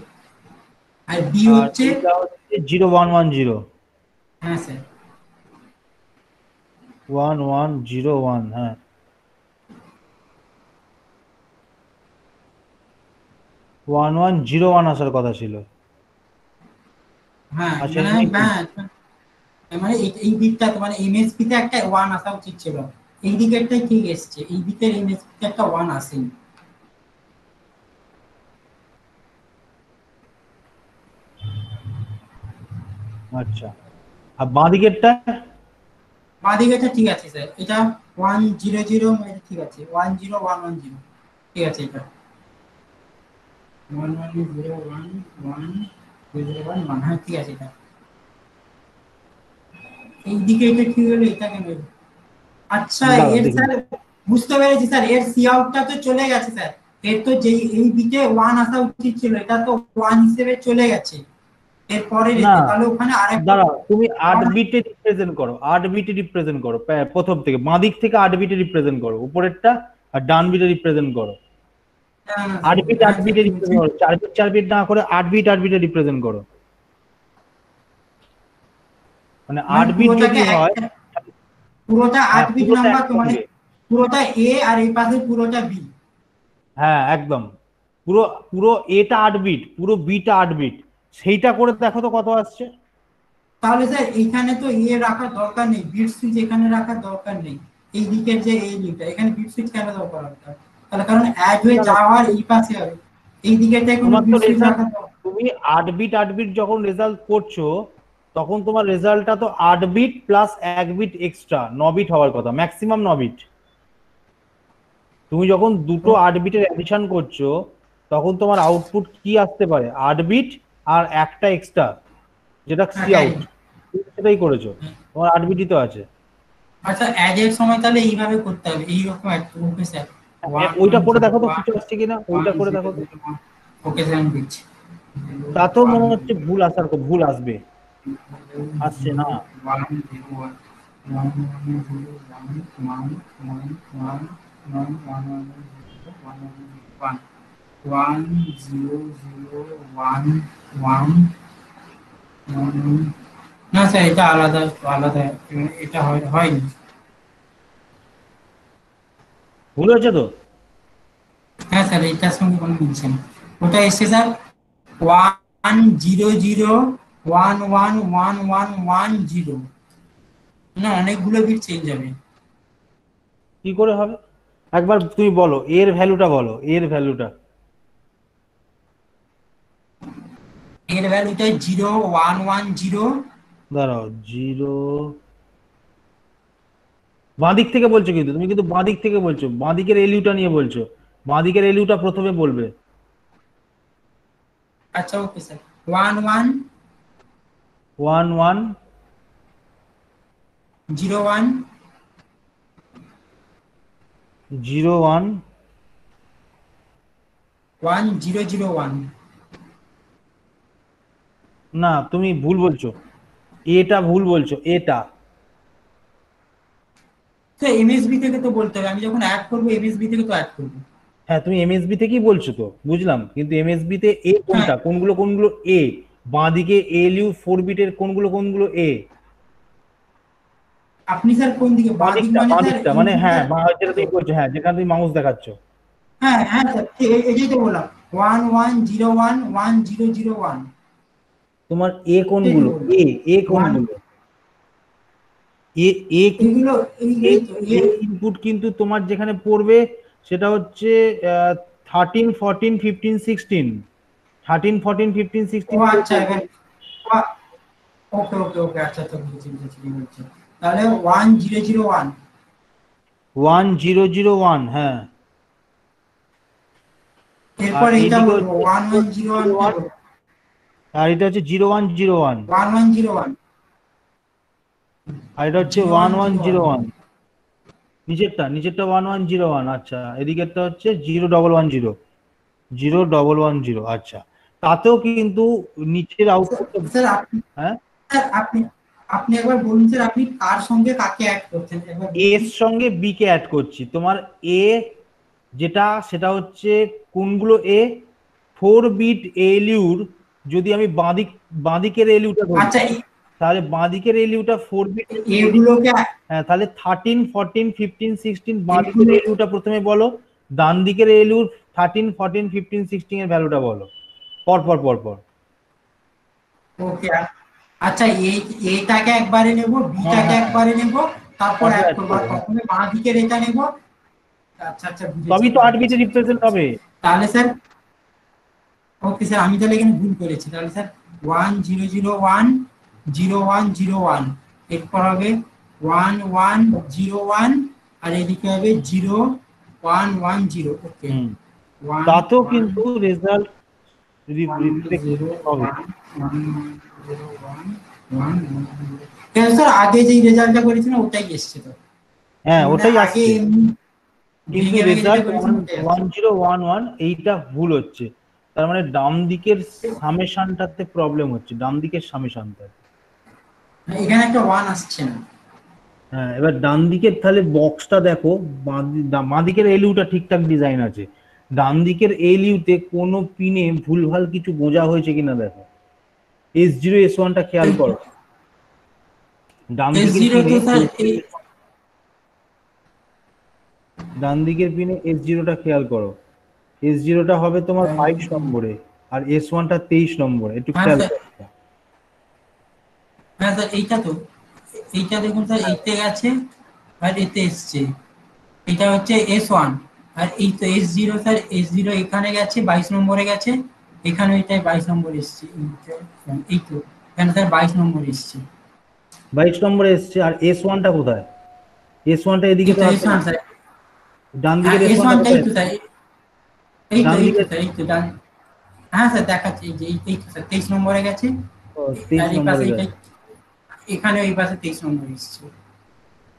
আর বি আর হচ্ছে এটা হচ্ছে 0110। হ্যাঁ স্যার 1101, হ্যাঁ 1101 আসার কথা ছিল। হ্যাঁ আচ্ছা মানে নেই। হ্যাঁ মানে এই বিটটা তো মানে এমএসপি তে একটা 1 আসা উচিত ছিল, এই দিকেরটাই ঠিক এসছে, এই দিকের এমএসপি তে একটা 1 আসেনি। আচ্ছা, আর বাঁ দিকেরটা? বাঁ দিকেরটা ঠিক আছে স্যার, এটা 1 0 0 এটা ঠিক আছে, 1 0 1 1 0 ঠিক আছে। এটা 1 1 0 1 1 0 1 1 হ্যাঁ ঠিক আছে। এটা এই দিকে এটা ঠিক হলো, এটা কেন হলো? আচ্ছা দাঁড়া এর দেখি। স্যার বুঝতে পেরেছি স্যার, এর সি আউটটা তো চলে গেছে স্যার, এর তো যেই এই বিটে 1 আসা উচিত ছিল, এটা তো 1 হিসেবে চলে গেছে এরপরে না রেতে, তাহলে ওখানে আরেকটা দাঁড়াও, তুমি 8 বিটে রিপ্রেজেন্ট করো, 8 বিটে রিপ্রেজেন্ট করো, প্রথম থেকে বাঁ দিক থেকে 8 বিটে রিপ্রেজেন্ট করো উপরেরটা, আর ডান বিটে রিপ্রেজেন্ট করো। 8 বিট 8 বিটে রিপ্রেজেন্ট করো, 4 বিট 4 বিট না করে 8 বিট 8 বিটে রিপ্রেজেন্ট করো। মানে মানে 8 বিট যদি পুরোটাকে হয়, পুরোটা 8 হ্যাঁ বিট পুরোটা নাম্বার তো, মানে একসঙ্গে। পুরোটা এ আর এই পাশে পুরোটা বি। হ্যাঁ একদম, পুরো পুরো এটা 8 বিট, পুরো বিটা 8 বিট, সেইটা করে দেখো তো কত আসছে। তাহলে স্যার এইখানে তো এ রাখার দরকার নেই, বিট সুইচ এখানে রাখার দরকার নেই, এই দিকের যে এই লিঙ্কটা এখানে বিট সুইচ কেন দরকার হবে তাহলে? কারণ অ্যাড হয়ে না না, যাওয়ার এই পাশে হবে, এই দিকেরটায় কোনো তোমার তো বিট সুইচ রেজাল্ট, রাখার দরকার। তুমি 8 বিট 8 বিট যখন রেজাল্ট করছো, তখন তোমার রেজাল্টটা তো 8 bit plus 1 bit extra 9 bit হওয়ার কথা, ম্যাক্সিমাম 9 বিট। তুমি যখন দুটো 8 বিটের অ্যাডিশন করছো, তখন তোমার আউটপুট কি আসতে পারে? 8 বিট আর একটা এক্সট্রা, যেটা হ্যাঁ সি ক্যারি। আউট, সেটাই করেছো, তোমার 8 বিটই তো আছে। আচ্ছা অ্যাড এর সময় তাহলে এইভাবে করতে হবে, এইরকম একটা ওকে স্যার 1 ওইটা 1 করে 0 দেখো তো 1 কিছু আসছে কিনা, ওইটা 1 করে 0 দেখো তো। 0 1 ওকে স্যার আমি দিচ্ছি। তা তো মনে হচ্ছে ভুল আসার ভুল আসবে, আসছে না। 1 0 1 1 1 0 1 1 1 1 1 1 0 0 1 1 না স্যার এটা আলাদা আলাদা, এটা হয়নি। ভুল হয়েছে তো? হ্যাঁ স্যার, এটার সঙ্গে কোনো মিলছে না। ওটা এসছে স্যার 10011111110, না অনেকগুলো বিট চেঞ্জ হবে। কি করে হবে? একবার তুমি বলো, এর ভ্যালুটা বলো, এর ভ্যালুটা। এর ভ্যালুটা 0110। দাঁড়াও, 0, বাঁ দিক থেকে বলছো কিন্তু, তুমি কিন্তু বাঁ দিক থেকে বলছো, বাঁ দিকের এলিউটা নিয়ে বলছো, বাঁ দিকের এলিউটা প্রথমে বলবে। আচ্ছা ওকে স্যার, 1101 0101 1001। না, তুমি ভুল বলছো, এটা ভুল বলছো, এটা। তো এমএসবি থেকে তো বলতে হবে, আমি যখন অ্যাড করবো এমএসবি থেকে তো অ্যাড করবো। হ্যাঁ, তুমি এমএসবি থেকেই বলছো তো, বুঝলাম, কিন্তু এমএসবি তে এ হ্যাঁ কোনটা, কোনগুলো কোনগুলো এ? বাঁ দিকে এলইউ 4 বিটের কোনগুলো কোনগুলো এ? আপনি স্যার কোন দিকে, বাঁ বাঁ দিক দিকটা, মানে বাঁ স্যার দিকটা মানে, হ্যাঁ, ইনপুটটা? বাঁ, যেটা তুমি বলছো, হ্যাঁ, যেখানে তুমি মাউস দেখাচ্ছ। হ্যাঁ হ্যাঁ স্যার, এটাই তো বললাম 11011001। তোমার এ এটাই তো কোনগুলো, বললাম এ, এ ওয়ান, কোনগুলো, এ, এ এগুলো এই তো এ ইনপুট কিন্তু তোমার যেখানে পড়বে সেটা হচ্ছে 13 14 15 16, 13 14 15 ও 16 গুলো আচ্ছা পড়বে। এবার, ওকে ওকে ওকে, আচ্ছা আচ্ছা বুঝেছি বুঝেছি কি বলছি। তাহলে 1001, 1001, হ্যাঁ। আর এরপর এটা এদিকে বলবো হচ্ছে 1101 টা 01, বলবো, আর এটা হচ্ছে 0101, 1101, আর এটা হচ্ছে 0101। 1101। নিচেরটা, নিচেরটা 1101, আচ্ছা, এদিকেরটা হচ্ছে 0110, 0110, আচ্ছা। তাতেও কিন্তু নিচের আউটপুট, স্যার আপনি, হ্যাঁ, স্যার আপনি, আপনি একবার বলুন স্যার, আপনি কার সঙ্গে কাকে অ্যাড করছেন একবার এর বলুন। সঙ্গে বি কে অ্যাড করছি। তোমার এ যেটা, সেটা হচ্ছে কোনগুলো এ? 4 বিট এলিউর, যদি আমি বাঁদিকের এলিউটা ধরি, আচ্ছা তাহলে বাঁদিকের এলিউটা 4 বিট এলিউ। এগুলোকে, হ্যাঁ, তাহলে 13 14 15 16 বাঁদিকের এগুলো, এলিউটা প্রথমে বলো, ডান দিকের এলিউর 13 14 15 16 এর ভ্যালুটা বলো, পর পর পর পর। ওকে আচ্ছা, এটাকে একবারে নেব, হ্যাঁ বিটাকে হ্যাঁ হ্যাঁ, একবারে নেব, তারপর তারপর অ্যাড অ্যাড করব, আর করো, হ্যাঁ। প্রথমে বাঁ দিকের এটা নেব। আচ্ছা আচ্ছা বুঝেছি তবেই তো 8 বিটে বুঝেছি রিপ্রেজেন্ট বুঝেছি। হবে। তাহলে স্যার, ওকে স্যার আমি তাহলে এখানে ভুল করেছি, তাহলে স্যার 10010101, এরপর হবে 1101, আর এদিকে হবে 0110। ওকে, হুম, ওয়ান তাতেও ওয়ান কিন্তু রেজাল্ট ওয়ান রিফ্লেক্ট জিরো হবে। One one zero one one কেন স্যার, আগে যেই রেজাল্টটা করেছিলাম ওটাই এসছে তো? হ্যাঁ, মানে ওটাই আগে আসছে, এমনি কিন্তু ভেঙে ভেঙে যেটা রেজাল্ট করেছিলাম ওটাই আসছে। 1011 এইটা ভুল হচ্ছে। তার মানে ডান দিকের সামেশনটাতে প্রবলেম হচ্ছে, ডান দিকের সামেশনটা। এখানে একটা ওয়ান আসছে না। হ্যাঁ, এবার ডান দিকের তাহলে বক্সটা দেখো, বাঁ দিকের এলিউটা ঠিকঠাক ডিজাইন আছে, ডান দিকের এলিউতে কোনো পিনে ভুলভাল কিছু গোঁজা হয়েছে কিনা দেখো। S0 S1টা খেয়াল করো, ডান এস দিকের জিরো পিনে তো স্যার এই, ডান দিকের পিনে S0টা খেয়াল করো, S0টা হবে তোমার 22 নম্বরে, আর S1টা 23 নম্বরে, একটু হ্যাঁ খেয়াল স্যার, করো। হ্যাঁ স্যার এইটা তো, এইটা দেখুন স্যার, এইতে গেছে আর এতে এসছে, এটা হচ্ছে S1, আর এই তো S0 স্যার, S0 এখানে গেছে 22 নম্বরে গেছে, এখানে এটাই 22 নম্বর এসছে, এই তো এখানে স্যার 22 নম্বর এসছে। 22 নম্বরে এসছে, আর S1টা কোথায়? S1টা এদিকে এই তো তো আছে না, S1 স্যার, ডান হ্যাঁ দিকের S1টা S1 টাই কোথায় তো আছে? স্যার, এই তো ডান এই তো দিকে, স্যার, এই তো ডান, হ্যাঁ স্যার দেখাচ্ছে, এই যে এই তো স্যার 23 নম্বরে গেছে, আর 23 এই পাশে নম্বরে এইটাই, গেছে। এখানে ওই পাশে 23 নম্বর এসছে,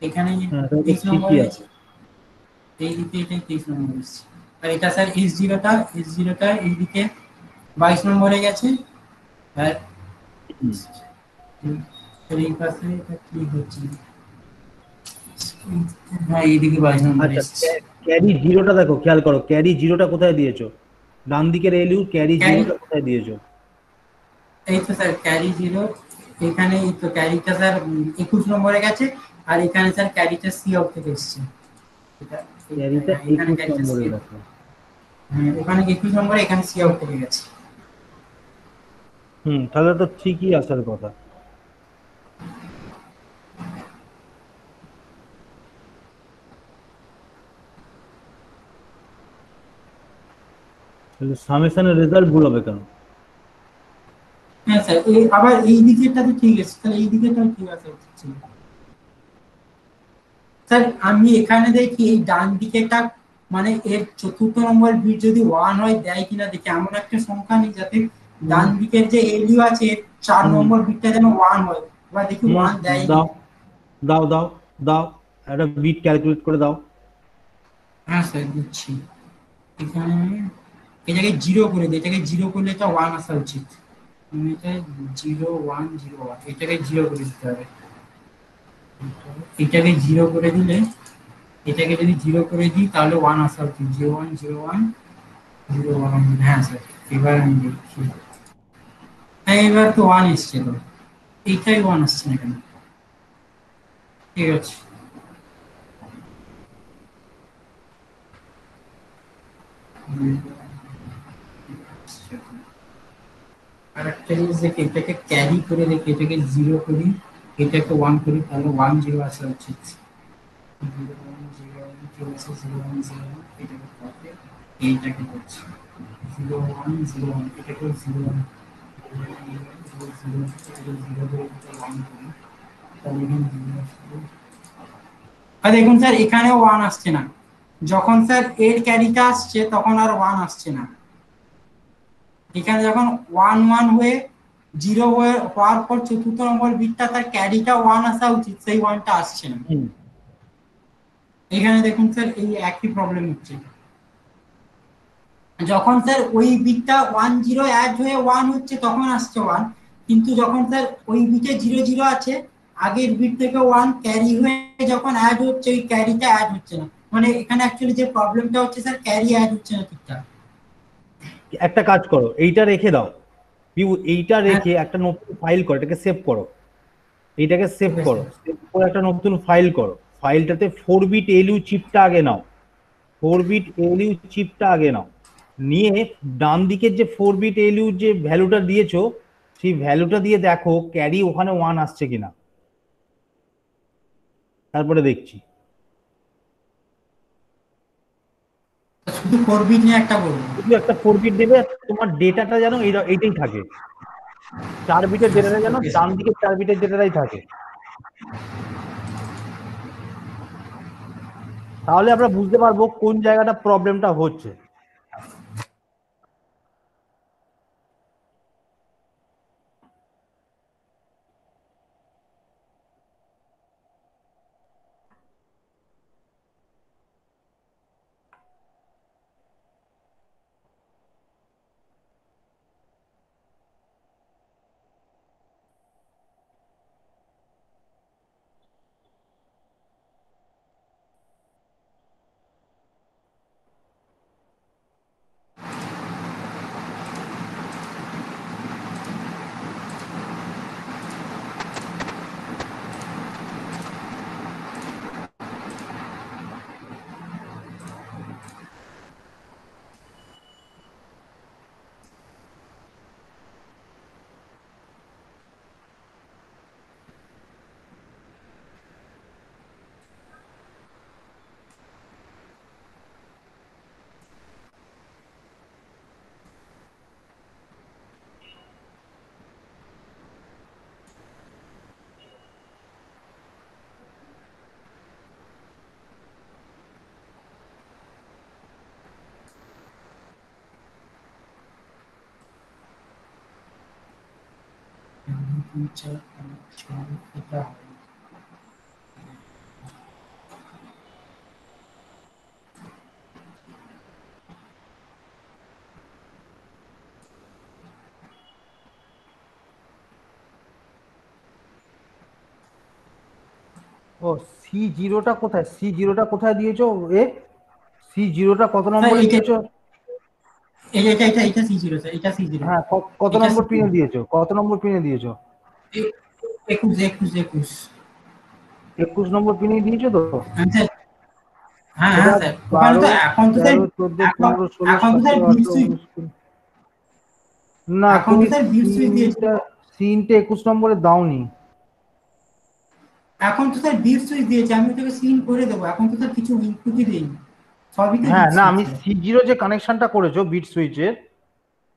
এখানে হ্যাঁ, তাহলে তো 23 নম্বর ঠিকই আছে। এসছে, এই দিকে এটাই 23 নম্বর এসছে, আর এটা স্যার S0টা এইদিকে 22 নম্বরে গেছে, আর এই পাশে এটা কি হচ্ছে, হ্যাঁ এইদিকে 22 নম্বর আচ্ছা, এসছে। ক্যারি জিরোটা দেখো, খেয়াল করো, ক্যারি জিরোটা কোথায় দিয়েছো? ডান দিকের এলিউ ক্যারি ক্যারি, জিরোটা কোথায় দিয়েছো? এই তো স্যার ক্যারি জিরো, এখানে এই তো ক্যারিটা স্যার 21 নম্বরে গেছে, আর এখানে স্যার ক্যারিটা সি আউট থেকে এসছে, এটা ক্যারিটা এখানে 21 ক্যারিটা নম্বরে সি, দেখো। হ্যাঁ ওখানে 21 নম্বরে, এখানে সি আউট হয়ে গেছে। তাহলে তো ঠিকই আসার কথা। তাহলে সামেশনের রেজাল্ট ভুল হবে কেন? হ্যাঁ স্যার, এই আবার এই দিকেরটা তো ঠিক আছে, তাহলে এই দিকেরটাও ঠিক আছে উচিত ছিল। স্যার আমি এখানে দেখি এই ডান দিকেরটা, মানে এর চতুর্থ নম্বর বিট যদি 1 হয় দেয় কিনা দেখি, এমন একটা সংখ্যা নেই যাতে ডান দিকের যে এলইউ আছে এর 4 হুম নম্বর বিটটা যেন 1 হয়, এবার দেখি 1 দেয় দাও কিনা। দাও দাও দাও, একটা বিট ক্যালকুলেট করে দাও। হ্যাঁ স্যার দিচ্ছি। এখানে এটাকে 0 করে দিই, এটাকে 0 করলে এটা 1 আসা উচিত। এটা 0 1 0 1, এটাকে 0 করে দিতে হবে। এটাকে 0 করে দিলে, এটাকে যদি 0 করে দিই তাহলে 1 আসা উচিত, 0 1 0 1 0 1। হ্যাঁ স্যার, এবার আমি দেখছি। হ্যাঁ এবার তো 1 এসছে, তো এইটাই 1 আসছে না কেন? ঠিক আছে। আর একটা জিনিস দেখি, এটাকে ক্যারি করে দেখি, এটাকে 0 করি, এটাকে 1 করি, তাহলে 1 0 আসা উচিত। 0 1 0 1 কেউ আছে, 0 1 0 1, এটাকে করতে এইটাকে করছি 0 1 0 1, এটাকে 0 1 আর দেখুন স্যার এখানেও 1 আসছে না, যখন স্যার এর ক্যারিটা আসছে তখন আর 1 আসছে না। এখানে যখন 1 1 হয়ে 0 হওয়ার পর চতুর্থ নম্বর বিটটা তার ক্যারিটা 1 আসা উচিত, সেই 1টা আসছে না। এখানে দেখুন স্যার এই একই প্রবলেম হচ্ছে, যখন স্যার ওই বিটটা 1 0 অ্যাড হয়ে 1 হচ্ছে তখন আসছে 1, কিন্তু যখন স্যার ওই বিটে 0 0 আছে, আগের বিট থেকে 1 ক্যারি হয়ে যখন অ্যাড হচ্ছে ওই ক্যারিটা অ্যাড হচ্ছে না। মানে এখানে অ্যাকচুয়ালি যে প্রবলেমটা হচ্ছে স্যার, ক্যারি অ্যাড হচ্ছে না ঠিকঠাক। একটা কাজ করো, এইটা রেখে দাও পিউ, এইটা হ্যাঁ রেখে একটা নতুন ফাইল করো, এটাকে সেভ করো, এইটাকে সেভ ঠিক আছে। করো, সেভ করে একটা নতুন ফাইল করো। ফাইলটাতে 4 বিট এলইউ চিপটা আগে নাও, 4 বিট এলইউ চিপটা আগে নাও, নিয়ে ডান দিকের যে 4 বিট এলইউ যে ভ্যালুটা দিয়েছো সেই ভ্যালুটা দিয়ে দেখো ক্যারি ওখানে 1 আসছে কিনা, তারপরে দেখছি। শুধু 4 বিট নিয়ে একটা বলবো। শুধু একটা 4 বিট দেবে, তোমার ডেটাটা যেন এইটাই থাকে, 4 বিটের ডেটাটা যেন ওকে ডান দিকের 4 বিটের ডেটাটাই থাকে, তাহলে আমরা বুঝতে পারবো কোন জায়গাটা প্রবলেমটা হচ্ছে। এটা ও C0টা কোথায়, C0টা কোথায় দিয়েছো এ, C0টা কত স্যার নম্বরে এইটা, দিয়েছো? এটা C0 স্যার, এটা C0, হ্যাঁ কত এটা নম্বর C0, পিনে দিয়েছো, কত নম্বর পিনে দিয়েছো? 21 21 21। 21 নম্বর পিনে দিয়েছো তো? হ্যাঁ স্যার, হ্যাঁ এটা হ্যাঁ স্যার, ওখানে 12, তো এখন তো স্যার 13, 14, এখন 15, 16, এখন তো 17, স্যার 18, বিট সুইচ 19, না এখন তো তুমি স্যার বিট সুইচ দিয়েছে। সিনটা 21 নম্বরে দাওনি। এখন তো স্যার বিট সুইচ দিয়েছে, আমি ওটাকে সিন করে দেবো, এখন তো স্যার কিছু ইনপুটই দেইনি, সবই তো হ্যাঁ বিট না, সুইচ আমি স্যার। C0 যে কানেকশনটা করেছো বিট সুইচের,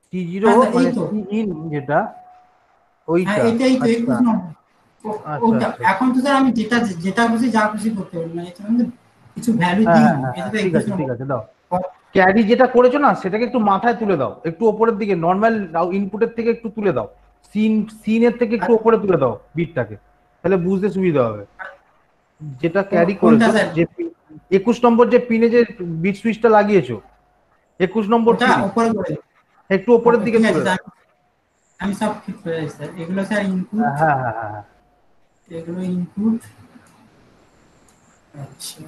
C0 হ্যাঁ স্যার এই মানে তো, সি ইন যেটা, হ্যাঁ ওইটা। এটাই তো আচ্ছা 21 নম্বর। আচ্ছা ওটা আচ্ছা। এখন তো স্যার আমি যেটা যেটা খুশি যা খুশি করতে পারি, মানে এটার মধ্যে কিছু ভ্যালু হ্যাঁ হ্যাঁ দিইনি, হ্যাঁ এটা হ্যাঁ, তো ঠিক 21 আছে ঠিক নম্বর। আছে, দাও। ক্যারি যেটা করেছো না সেটাকে একটু মাথায় তুলে দাও, একটু ওপরের দিকে, নর্মাল ইনপুটের থেকে একটু তুলে দাও, সিনের থেকে একটু ওপরে তুলে দাও বিটটাকে, তাহলে বুঝতে সুবিধা হবে। যেটা ক্যারি কোনটা করেছো, স্যার? যে 21 নম্বর যে পিনে যে বিট সুইচটা লাগিয়েছো, 21 নম্বর ওটা পিন, উপরে করে, একটু ওপরের ওকে দিকে ঠিক আছে তুলে দাও। স্যার, আমি সব ঠিক করে দিচ্ছি স্যার। এগুলো স্যার ইনপুট, হ্যাঁ হ্যাঁ হ্যাঁ হ্যাঁ। এগুলো ইনপুট। আচ্ছা,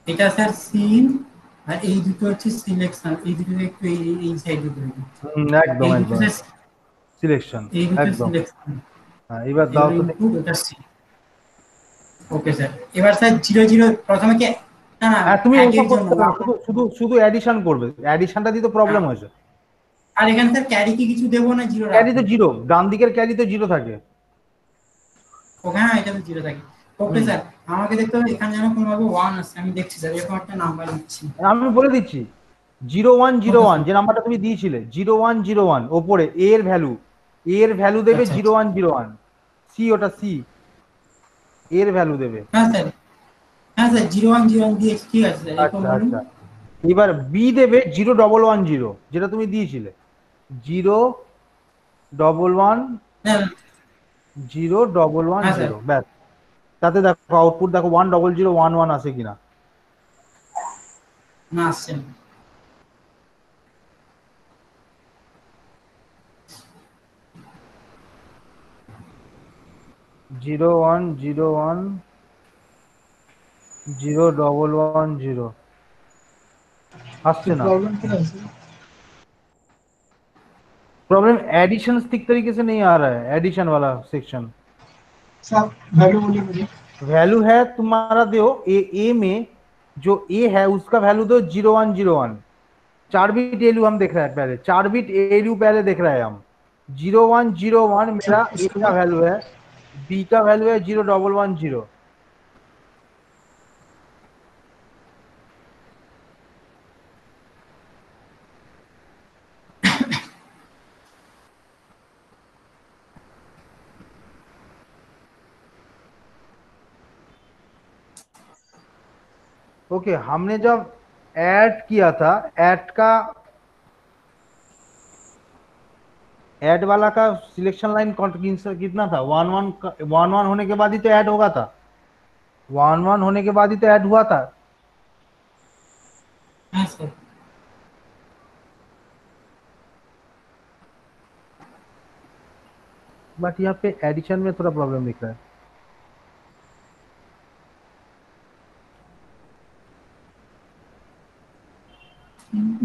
এটা স্যার সিন, আর এই দুটো হচ্ছে সিলেকশন, এই দুটো একটু এই সাইডে করে দিই। একদম এই দুটো একদম স্যার, একদম সিলেকশন, এই দুটো একদম। সিলেকশন, হ্যাঁ এবার দাও এগুলো তো দেখি। ইনপুট, ওটা সি। ওকে স্যার, এবার স্যার 0 0 প্রথমে কি, না না হ্যাঁ তুমি অ্যাড ওসব এর জন্য করতে পারো, না, শুধু শুধু শুধু অ্যাডিশন করবে, অ্যাডিশনটা দিয়ে তো প্রবলেম হয়েছে। আর এখানে স্যার ক্যারি কি কিছু দেবো না জিরো ক্যারি রাখবো? তো জিরো, ডান দিকের ক্যারি তো জিরো থাকে। ওকে হ্যাঁ, এটা তো জিরো থাকে। ওকে হুম, স্যার, আমাকে দেখতে হবে এখানে যেন কোনোভাবে 1 আসছে, আমি দেখছি স্যার, এরকম একটা নাম্বার নিচ্ছি। আমি বলে দিচ্ছি, 0101 স্যার, যে নাম্বারটা তুমি দিয়েছিলে, 0101 ওপরে এ এর ভ্যালু, এ এর ভ্যালু দেবে আচ্ছা আচ্ছা, 0101, সি ওটা সি এর ভ্যালু দেবে। হ্যাঁ স্যার, হ্যাঁ স্যার 0 1 0 1 দিয়েছি, ঠিক আছে স্যার, এরপর আচ্ছা বলুন। আচ্ছা, এবার বি দেবে 0110 যেটা তুমি দিয়েছিলে, 0110, হ্যাঁ হ্যাঁ স্যার, 0110, ব্যাস। তাতে দেখো আউটপুট দেখো 10011 আসে কিনা। না আসছে না। 0101 0110 আসছে तो না। प्रॉब्लम क्या है सर? प्रॉब्लम एडिशन ठीक तरीके से नहीं आ रहा है, एडिशन वाला सेक्शन। सर वैल्यू बोलिए मुझे। वैल्यू है तुम्हारा दो ए में, जो ए है उसका वैल्यू दो 0101, 4 बिट एलयू हम देख रहे हैं पहले, 4 बिट एलयू पहले देख रहे हैं हम। 0101 अच्छा मेरा ए उसके का बाद वैल्यू है, बी का वैल्यू है 0110। ओके, हमने जब ऐड किया था, ऐड वाला का सिलेक्शन लाइन कितना था, 11 होने के बाद ही तो ऐड होगा था, 11 होने के बाद ही तो ऐड हुआ था। হ্যাঁ স্যার, बट यहाँ पे एडिशन में थोड़ा प्रॉब्लम दिख रहा है।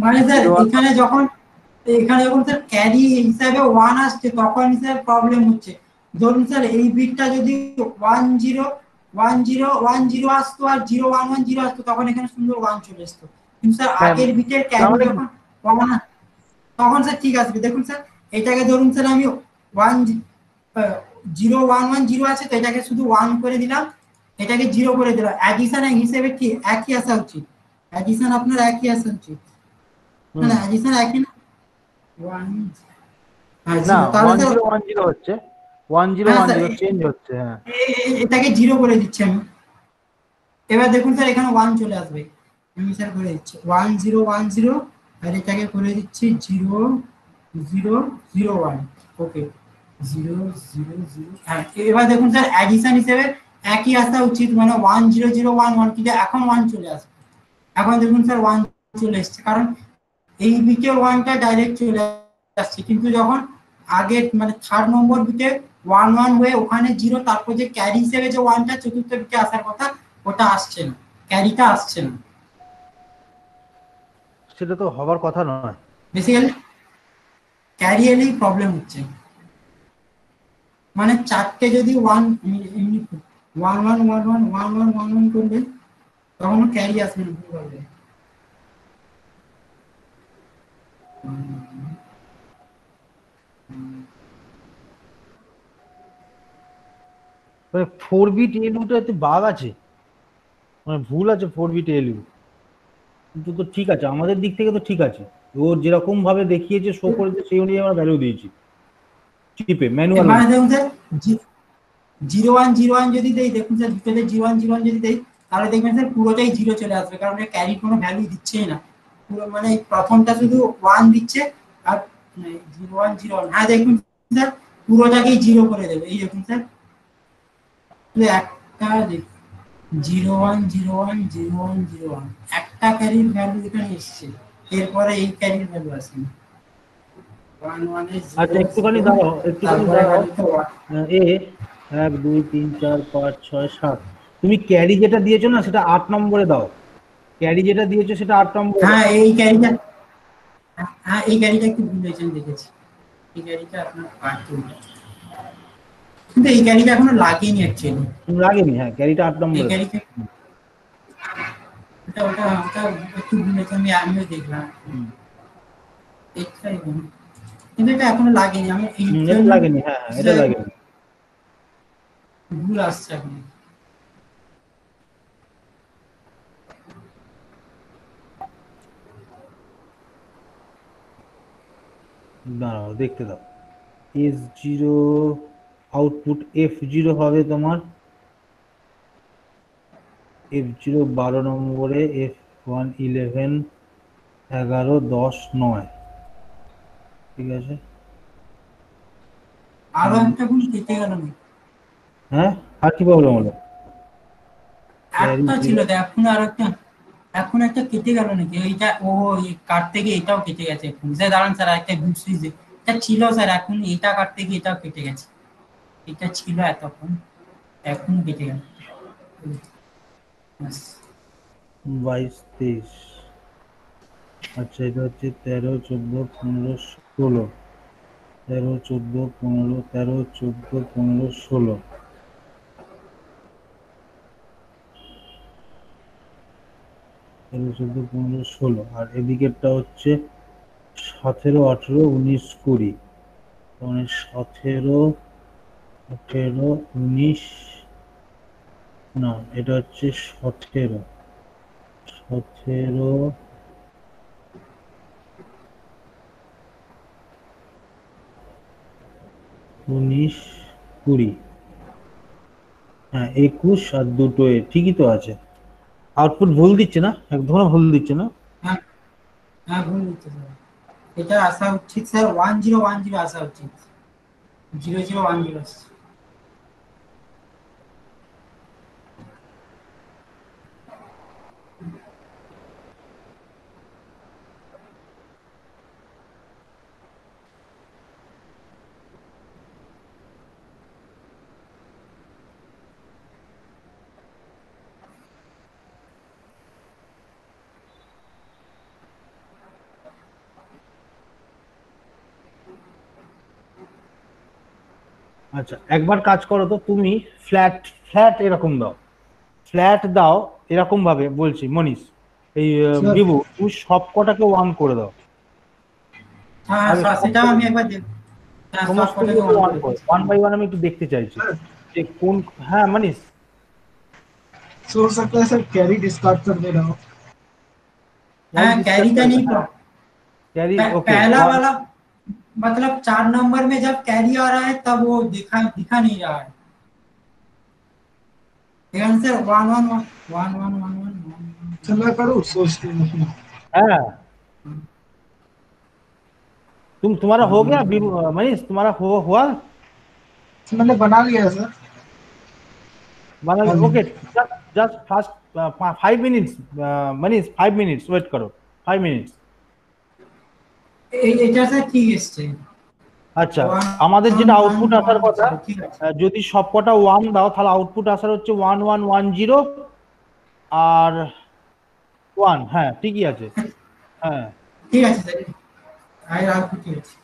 মানে স্যার जीरो এখানে যখন স্যার ক্যারি হিসাবে 1 আসছে, তখন স্যার প্রবলেম হচ্ছে। ধরুন স্যার এই বিটটা যদি 10 10 আসতো আর 0110 আসতো, তখন এখানে সুন্দর 1 চলে আসতো। কিন্তু স্যার আগের বিটের ক্যারি মানে যখন 1, তখন স্যার ঠিক আসবে। দেখুন স্যার, এটাকে ধরুন স্যার আমি 0110 আছে, তো এটাকে শুধু 1 করে দিলাম, এটাকে 0 করে দিলাম, অ্যাডিশন হিসেবে কি একই আসা উচিত, অ্যাডিশন আপনার একই আসা উচিত। না না, অ্যাডিশন একই না, 1 হ্যাঁ না 0, তাহলে স্যার 1010 হচ্ছে, হ্যাঁ স্যার 1010 চেঞ্জ হচ্ছে, হ্যাঁ। এটাকে 0 করে দিচ্ছি আমি। এবার দেখুন স্যার, এখানে 1 চলে আসবে, আমি স্যার করে দিচ্ছি 1010, আর এটাকে করে দিচ্ছি 0001। ওকে 000, হ্যাঁ। এবার দেখুন স্যার, অ্যাডিশন হিসেবে একই আসা উচিত, মানে 10011, কিন্তু এখন 1 চলে আসবে। এখন দেখুন স্যার 1 চলে এসছে, কারণ এই বিটে 1টা ডাইরেক্ট চলে আসছে, কিন্তু যখন আগে মানে 3rd নম্বর বিটে 11 হয়ে ওখানে 0, তারপর যে ক্যারি হিসেবে যে 1টা চতুর্থ বিটে আসার কথা, ওটা আসছে না, ক্যারিটা আসছে না। সেটা তো হবার কথা নয়। বেসিক্যালি ক্যারি এলেই প্রবলেম হচ্ছে, মানে 4টে যদি 1 এমনি 11111111 করলে তখনও ক্যারি আসবে না ভুল হবে। মানে 4 বিট এলইউটাতে বাগ আছে, মানে ভুল আছে 4 বিট এলইউ, কিন্তু তো ঠিক আছে আমাদের দিক থেকে তো ঠিক আছে। ও যেরকম ভাবে দেখিয়েছে শো করেছে সেই অনুযায়ী আমরা ভ্যালু দিয়েছি চিপে ম্যানুয়াল। এখানে দেখুন স্যার 0101 যদি দেই, দেখুন স্যার দুটোতে 0101 যদি দেই তাহলে দেখবেন স্যার পুরোটাই 0 চলে আসবে, কারণ ক্যারি কোনো ভ্যালু দিচ্ছেই না। পুরো মানে প্রথমটা শুধু 1 দিচ্ছে আর 0101, হ্যাঁ দেখুন স্যার পুরোটাকেই 0 করে দেবে। এই দেখুন স্যার শুধু একটা 01010101 একটা ক্যারির ভ্যালু এখানে এসছে, এরপরে এই ক্যারির ভ্যালু আসেনি। 11 এ 0 আচ্ছা একটুখানি 0 দাঁড়াও, একটুখানি তারপরে দাঁড়াও। ভ্যালুটা 1। এ 1 2 3 4 5 6 7, তুমি ক্যারি যেটা দিয়েছো না সেটা 8 নম্বরে দাও। ক্যারি যেটা দিয়েছো সেটা 8 নম্বরে দাও। হ্যাঁ এই ক্যারিটা, হ্যাঁ এই গাড়িটা একটু ভুল হয়েছে, আমি দেখেছি এই গাড়িটা আপনার পার্টি, কিন্তু এই গাড়িটা এখনো লাগেনি অ্যাকচুয়ালি। লাগেনি, হ্যাঁ ক্যারিটা 8 এই নম্বরে দাও। গাড়িটা ওটা ওটা ওটা একটু ভুল হয়েছে, আমিও দেখলাম এটাই ভুল। কিন্তু এটা এখনো লাগেনি, আমি এই এটা জন্য লাগেনি, হ্যাঁ হ্যাঁ এটা লাগেনি। ভুল আসছে এখন। দাঁড়াও দেখতে দাও। S0 আউটপুট F0 হবে তোমার, F0 12 নম্বরে, F1 11 11 10 9, ঠিক আছে। আরো একটা ভুল কেটে গেল না, হ্যাঁ আর কি প্রবলেম হলো? একটা ছিল তো এখন আর একটা, এখন একটা কেটে গেল নাকি এইটা? ও এই কাটতে গিয়ে এটাও কেটে গেছে এখন স্যার, দাঁড়ান স্যার একটা ভুল সুইচ এটা ছিল স্যার, এখন এটা কাটতে গিয়ে এটাও কেটে গেছে। এটা ছিল এতক্ষণ, এখন কেটে গেল। 22 23, আচ্ছা এটা হচ্ছে 13 14 15 16, 13 14 15 13 14 15 16, 13 14 15 16, আর এদিকেরটা হচ্ছে 17 18 19 20, মানে 17 18 19, না এটা হচ্ছে 17 17 19 20, হ্যাঁ 21 আর দুটো এ ঠিকই তো আছে। আউটপুট ভুল দিচ্ছে না, একদম ভুল দিচ্ছে না। হ্যাঁ হ্যাঁ ভুল হচ্ছে স্যার, এটা আসা উচিত স্যার 1010 আসা উচিত, 0010 আসছে। আচ্ছা একবার কাজ করো তো, তুমি ফ্ল্যাট ফ্ল্যাট এরকম দাও, ফ্ল্যাট দাও এরকম ভাবে বলছি মনীষ, এই স্যার বিভু তুমি সব কটাকে ওয়ান করে দাও। হ্যাঁ আগে হ্যাঁ সেটাও আমি একবার দেখ, হ্যাঁ সব সমস্ত কটাকে গুলোকে অন ওয়ান করে করো, দিচ্ছি। ওয়ান বাই ওয়ান আমি একটু দেখতে চাইছি सर যে কোন, হ্যাঁ মনীষ। सो हो सकता है सर कैरी डिस्कार्ड कर दे रहा हो। ক্যারি हाँ ডিসকাস कैरी का করবে, नहीं হ্যাঁ ক্যারি ওকে पहला ওয়ান। वाला मतलब 4 नंबर में जब कैरी आ रहा है तब वो दिखा दिखा नहीं रहा है। आंसर 1 1 1 1 1 1 1 सर मैं करूँ सोचते हैं। হ্যাঁ तुम्हारा हो गया विभु, मनीष तुम्हारा हुआ सर मैंने बना लिया है सर। मतलब हाँ जी। Okay, just fast 5 minutes, Manish 5 minutes wait करो, 5 मिनट्स। এটা স্যার ঠিক এসছে। আচ্ছা One, আমাদের one, যেটা one, আউটপুট আসার one, কথা, zero, ঠিক আছে। যদি সবকটা ওয়ান দাও তাহলে আউটপুট আসার হচ্ছে 1110 আর 1, হ্যাঁ ঠিকই আছে, হ্যাঁ ঠিক আছে স্যার, আর ঠিক আছে।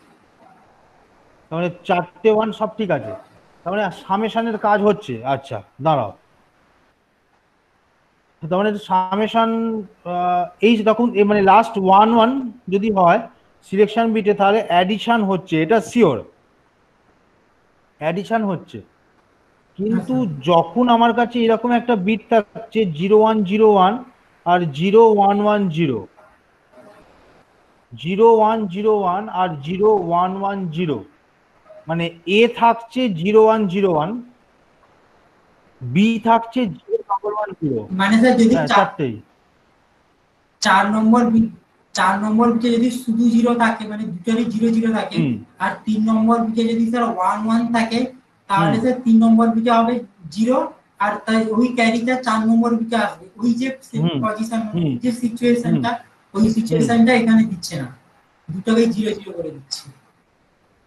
তার মানে 4টে ওয়ান সব ঠিক আছে, তার মানে সামেশানের কাজ হচ্ছে। আচ্ছা দাঁড়াও, তার মানে সামেশন এই রকম মানে লাস্ট 1 1 যদি হয় সিলেকশন বিটে, তাহলে অ্যাডিশন হচ্ছে, এটা শিওর অ্যাডিশন হচ্ছে। হ্যাঁ কিন্তু স্যার। যখন আমার কাছে এরকম একটা বিট থাকছে 0101 আর 0110, 0101 আর 0110, মানে এ থাকছে 0101, বি থাকছে 0110। মানে স্যার যদি হ্যাঁ চারটেই। 4 নম্বর বিটে যদি শুধু জিরো থাকে, মানে দুটোরই জিরো জিরো থাকে, হুম আর 3 নম্বর বিটে যদি স্যার 1 1 থাকে, হুম তাহলে স্যার 3 নম্বর বিটে হবে জিরো, আর তাই ওই ক্যারিটা 4 নম্বর বিটে আসবে। ওই যে হুম পজিশন, হুম ওই যে হুম সিচুয়েশনটা, ওই হুম সিচুয়েশনটা এখানে দিচ্ছে না, দুটোকেই জিরো জিরো করে দিচ্ছে।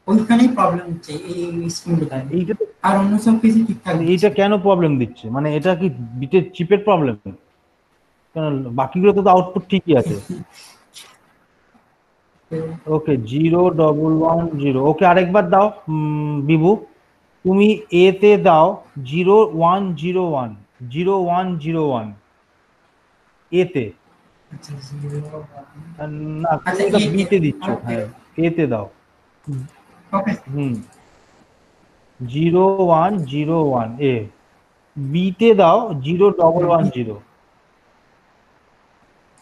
ওইখানেই প্রবলেম হচ্ছে এই স্কিমটাতে। এইটা তো, আর অন্য সব কিছু ঠিকঠাক মানে দিচ্ছে। এইটা কেন প্রবলেম দিচ্ছে? মানে এটা কি বিটের চিপের প্রবলেম? কারণ বাকিগুলো তো আউটপুট ঠিকই আছে। তো ওকে 0110, ওকে আরেকবার দাও বিভু, তুমি এ তে দাও 0101, 0101 এতে। আচ্ছা জিরো, আর না, তুমি আচ্ছা এটা এতে, বিতে দিচ্ছ, ওকে হ্যাঁ এতে দাও। ওকে। হুম 0101 এ, বিতে দাও 0110,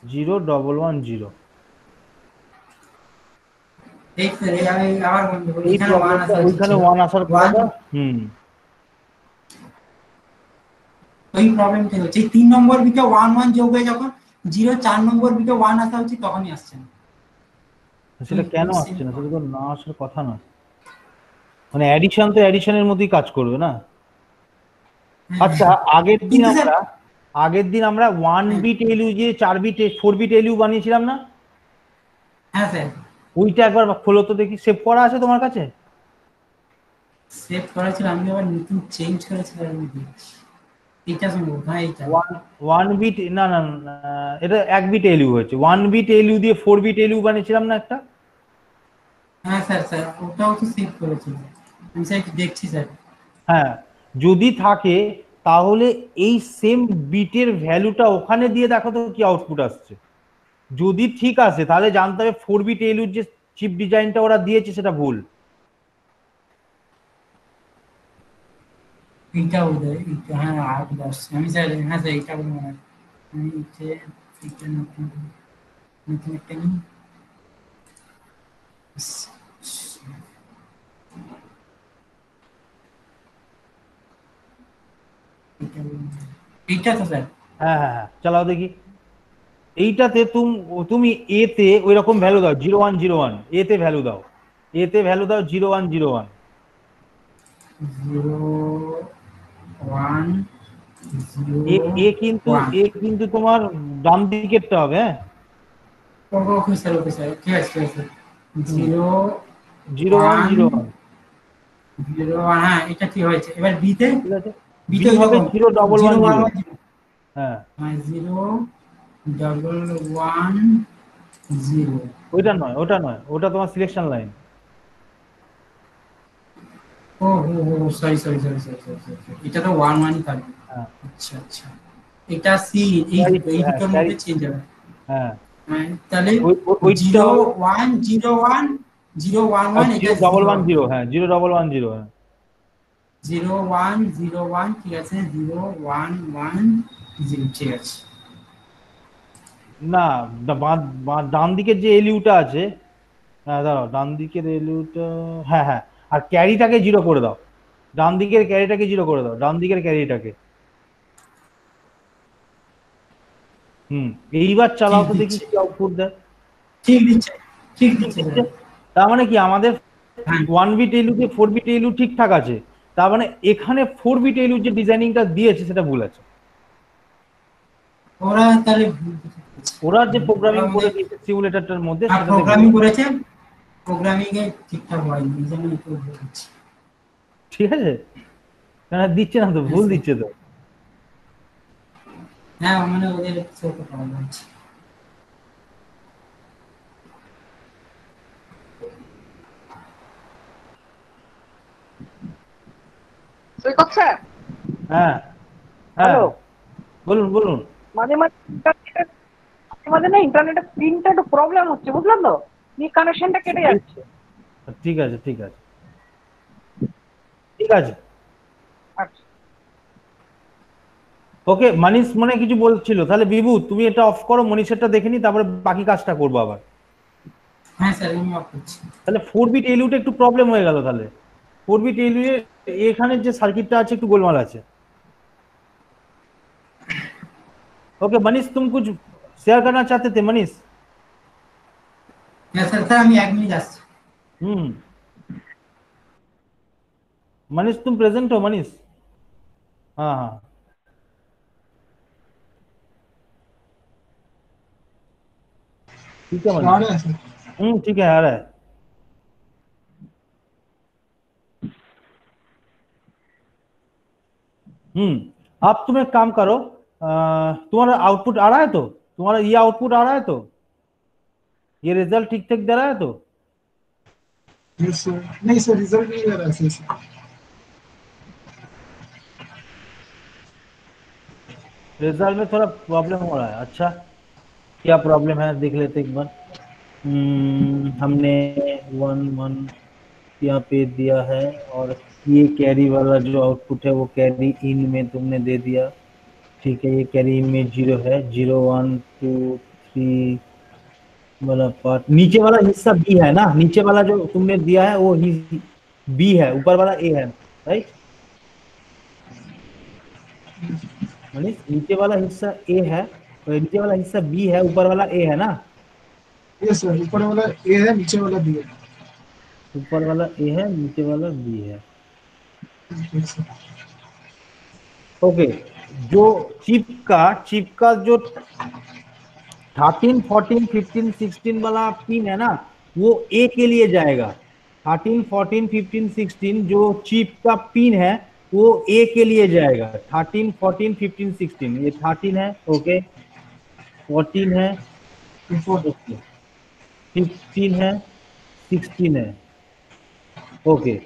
0110। এই স্যার আমি আবার বন্ধ করি, এই এখানে ওয়ান প্রবলেমটা আসা উচিত ওইখানে ছিল। ওয়ান আসার ওয়ান, কথাটা। হুম ওই প্রবলেমটা হচ্ছে এই 3 নম্বর বিটে 1 1 যোগ হয়ে যখন জিরো, 4 নম্বর বিটে 1 আসা উচিত, তখনই আসছে না। ওই সেটা কেন ওই সেম আসছে না? সেটা তো প্রবলেম। না আসার কথা না। মানে অ্যাডিশন তো অ্যাডিশনের মধ্যেই কাজ করবে না। হ্যাঁ হ্যাঁ আচ্ছা, হ্যাঁ। কিন্তু স্যার, আগের দিন আমরা ওয়ান হ্যাঁ বিট এলইউ যে 4 বিট 4 বিট এলইউ বানিয়েছিলাম না, হ্যাঁ স্যার, ওইটা একবার খোলো তো দেখি, সেভ করা আছে তোমার কাছে? সেভ করা ছিল, আমি আবার নতুন চেঞ্জ করেছিলাম, আমি দেখছি। এইটা সম্ভব, হ্যাঁ এইটা। ওয়ান ওয়ান বিট, না না না, এটা 1 বিট এলইউ হয়েছে। 1 বিট এলইউ দিয়ে 4 বিট এলইউ বানিয়েছিলাম না একটা? হ্যাঁ স্যার, স্যার ওটাও তো সেভ করেছিল, আমি স্যার একটু দেখছি স্যার। হ্যাঁ, যদি থাকে তাহলে এই সেম বিটের ভ্যালুটা ওখানে দিয়ে দেখো তো কি আউটপুট আসছে। যদি ঠিক আছে তাহলে জানতে হবে 4 বিট এলইউর যে চিপ ডিজাইনটা ওরা দিয়েছে সেটা ভুল। এইটা বোধহয়, এইটা হ্যাঁ 8 10, আমি স্যার হ্যাঁ স্যার এইটা বলে মনে হয়। আমি হচ্ছে এইটা নতুন, নতুন একটা নিই। এইটা তো স্যার। হ্যাঁ হ্যাঁ হ্যাঁ, চালাও দেখি। এইটাতে তুমি এতে ওই রকম ভ্যালু দাও 0101, এতে ভ্যালু দাও, এতে ভ্যালু দাও 0101। এ এ কিন্তু 0101। তোমার ডান দিকেরটা হবে, হ্যাঁ। ওকে স্যার, ওকে স্যার, ঠিক আছে ঠিক আছে। হুম জিরো ওয়ান 0101, 01, হ্যাঁ এটা ঠিক হয়েছে। এবার বিতে, ঠিক আছে। বি বিতে ওই হবে রকম 0110। 0110, হ্যাঁ, হ্যাঁ 0110। ওইটা নয়, ওটা নয়, ওটা তোমার সিলেকশন লাইন। ও হো হো, sorry sorry sorry sorry sorry sorry, এটা তো 11 থাকবে। হ্যাঁ আচ্ছা আচ্ছা, এটা সি, এই ক্যারি, দুটো, এই হ্যাঁ দুটোর ক্যারি, মধ্যে চেঞ্জ হবে। হ্যাঁ হ্যাঁ, তাহলে ওইটা জিরো হবে। One zero one, zero one আর ওয়ান, এটা জিরো ডবল জিরো ওয়ান হবে। জিরো হ্যাঁ 0110, হ্যাঁ। 0101, ঠিক আছে, 0110, ঠিক আছে। না, ডান দিকের যে এলইউটা আছে, হ্যাঁ দাঁড়াও, ডান দিকের এলইউটা, হ্যাঁ হ্যাঁ, আর ক্যারিটাকে জিরো করে দাও। ডান দিকের ক্যারিটাকে জিরো করে দাও, ডান দিকের ক্যারিটাকে। হুম, এইবার ঠিক চালাও তো দেখি দিচ্ছে, কি আউটপুট দেয়। ঠিক দিচ্ছে, ঠিক ঠিক দিচ্ছে দিচ্ছে। স্যার। তার মানে কি আমাদের হ্যাঁ, 1 বিট এলইউ তে 4 বিট এলইউ ঠিকঠাক আছে, তার মানে এখানে 4 বিট এলইউ যে ডিজাইনিংটা দিয়েছে সেটা ভুল আছে। ওরা তাহলে ভুল কিছু করেছে। ওরা যে ওরা প্রোগ্রামিং করে মানে দিয়েছে সিমুলেটরটার মধ্যে সেটাতে ভুল প্রোগ্রামিং আছে। করেছে, প্রোগ্রামিং এ ঠিকঠাক হয়নি, এই জন্য একটু ভুল হচ্ছে। ঠিক আছে, কেন দিচ্ছে না তো, হ্যাঁ ভুল স্যার, দিচ্ছে তো। হ্যাঁ মানে ওদের কিছু একটা প্রবলেম হচ্ছে। সৈকত স্যার, হ্যাঁ হ্যাঁ, হ্যালো, বলুন বলুন। মাঝে মাঝে মাঝে না ইন্টারনেটের স্ক্রিনটা একটু প্রবলেম হচ্ছে, বুঝলেন তো, কানেকশনটা কেটে যাচ্ছে। ঠিক আছে ঠিক আছে ঠিক আছে আচ্ছা, ওকে। মানিশ মনে কিছু বলছিল, তাহলে বিভু তুমি এটা অফ করো, মনীষেরটা দেখে নি, তারপরে বাকি কাজটা করবো আবার। হ্যাঁ স্যার আমি অফ করছি। তাহলে 4 বিট এলইউটা একটু প্রবলেম হয়ে গেল, তাহলে 4 বিট এলইউ এখানে যে সার্কিটটা আছে একটু গোলমাল আছে। ओके मनीष, तुम कुछ शेयर करना चाहते थे मनीष? হ্যাঁ স্যার, স্যার আমি 1 মিনিট আসছি। मनीष तुम प्रेजेंट हो मनीष? हाँ हाँ ठीक है आ मनीष। रहा है सर। ठीक है, आ रहा है। आप तुम एक काम करो, तुम्हारा आउटपुट आ रहा है, तो तुम्हारा ये आउटपुट आ रहा है, तो ये रिजल्ट ठीक ठाक दे रहा है, तो यस सर, नहीं सर रिजल्ट नहीं आ रहा है सर। रिजल्ट में थोड़ा प्रॉब्लम हो रहा है। अच्छा, क्या प्रॉब्लम है देख लेते एक बार। हमने 1 1 यहाँ पे दिया है, और ये कैरी वाला जो आउटपुट है वो कैरी इन में तुमने दे दिया। ठीक है, ये कैरी इन में 0 है, 0 1 2 3 वाला पार्ट, नीचे वाला हिस्सा बी है ना, नीचे वाला जो तुमने दिया है वो बी है, ऊपर वाला ए है, राइट मनीष? नीचे वाला हिस्सा ए है, तो नीचे वाला हिस्सा बी है, ऊपर वाला ए है ना? यस सर, ऊपर वाला ए है, नीचे वाला बी है। ऊपर वाला ए है, नीचे वाला बी है। Yes sir. ओके, जो चिप का जो 13 14 15 16 वाला पिन है ना, वो ए के लिए जाएगा। 13 14 15 16 जो चिप का पिन है वो ए के लिए जाएगा। 13 14 15 16, ये 13 है, ओके, 14 है, ओके, 15 है, 16 है, ओके।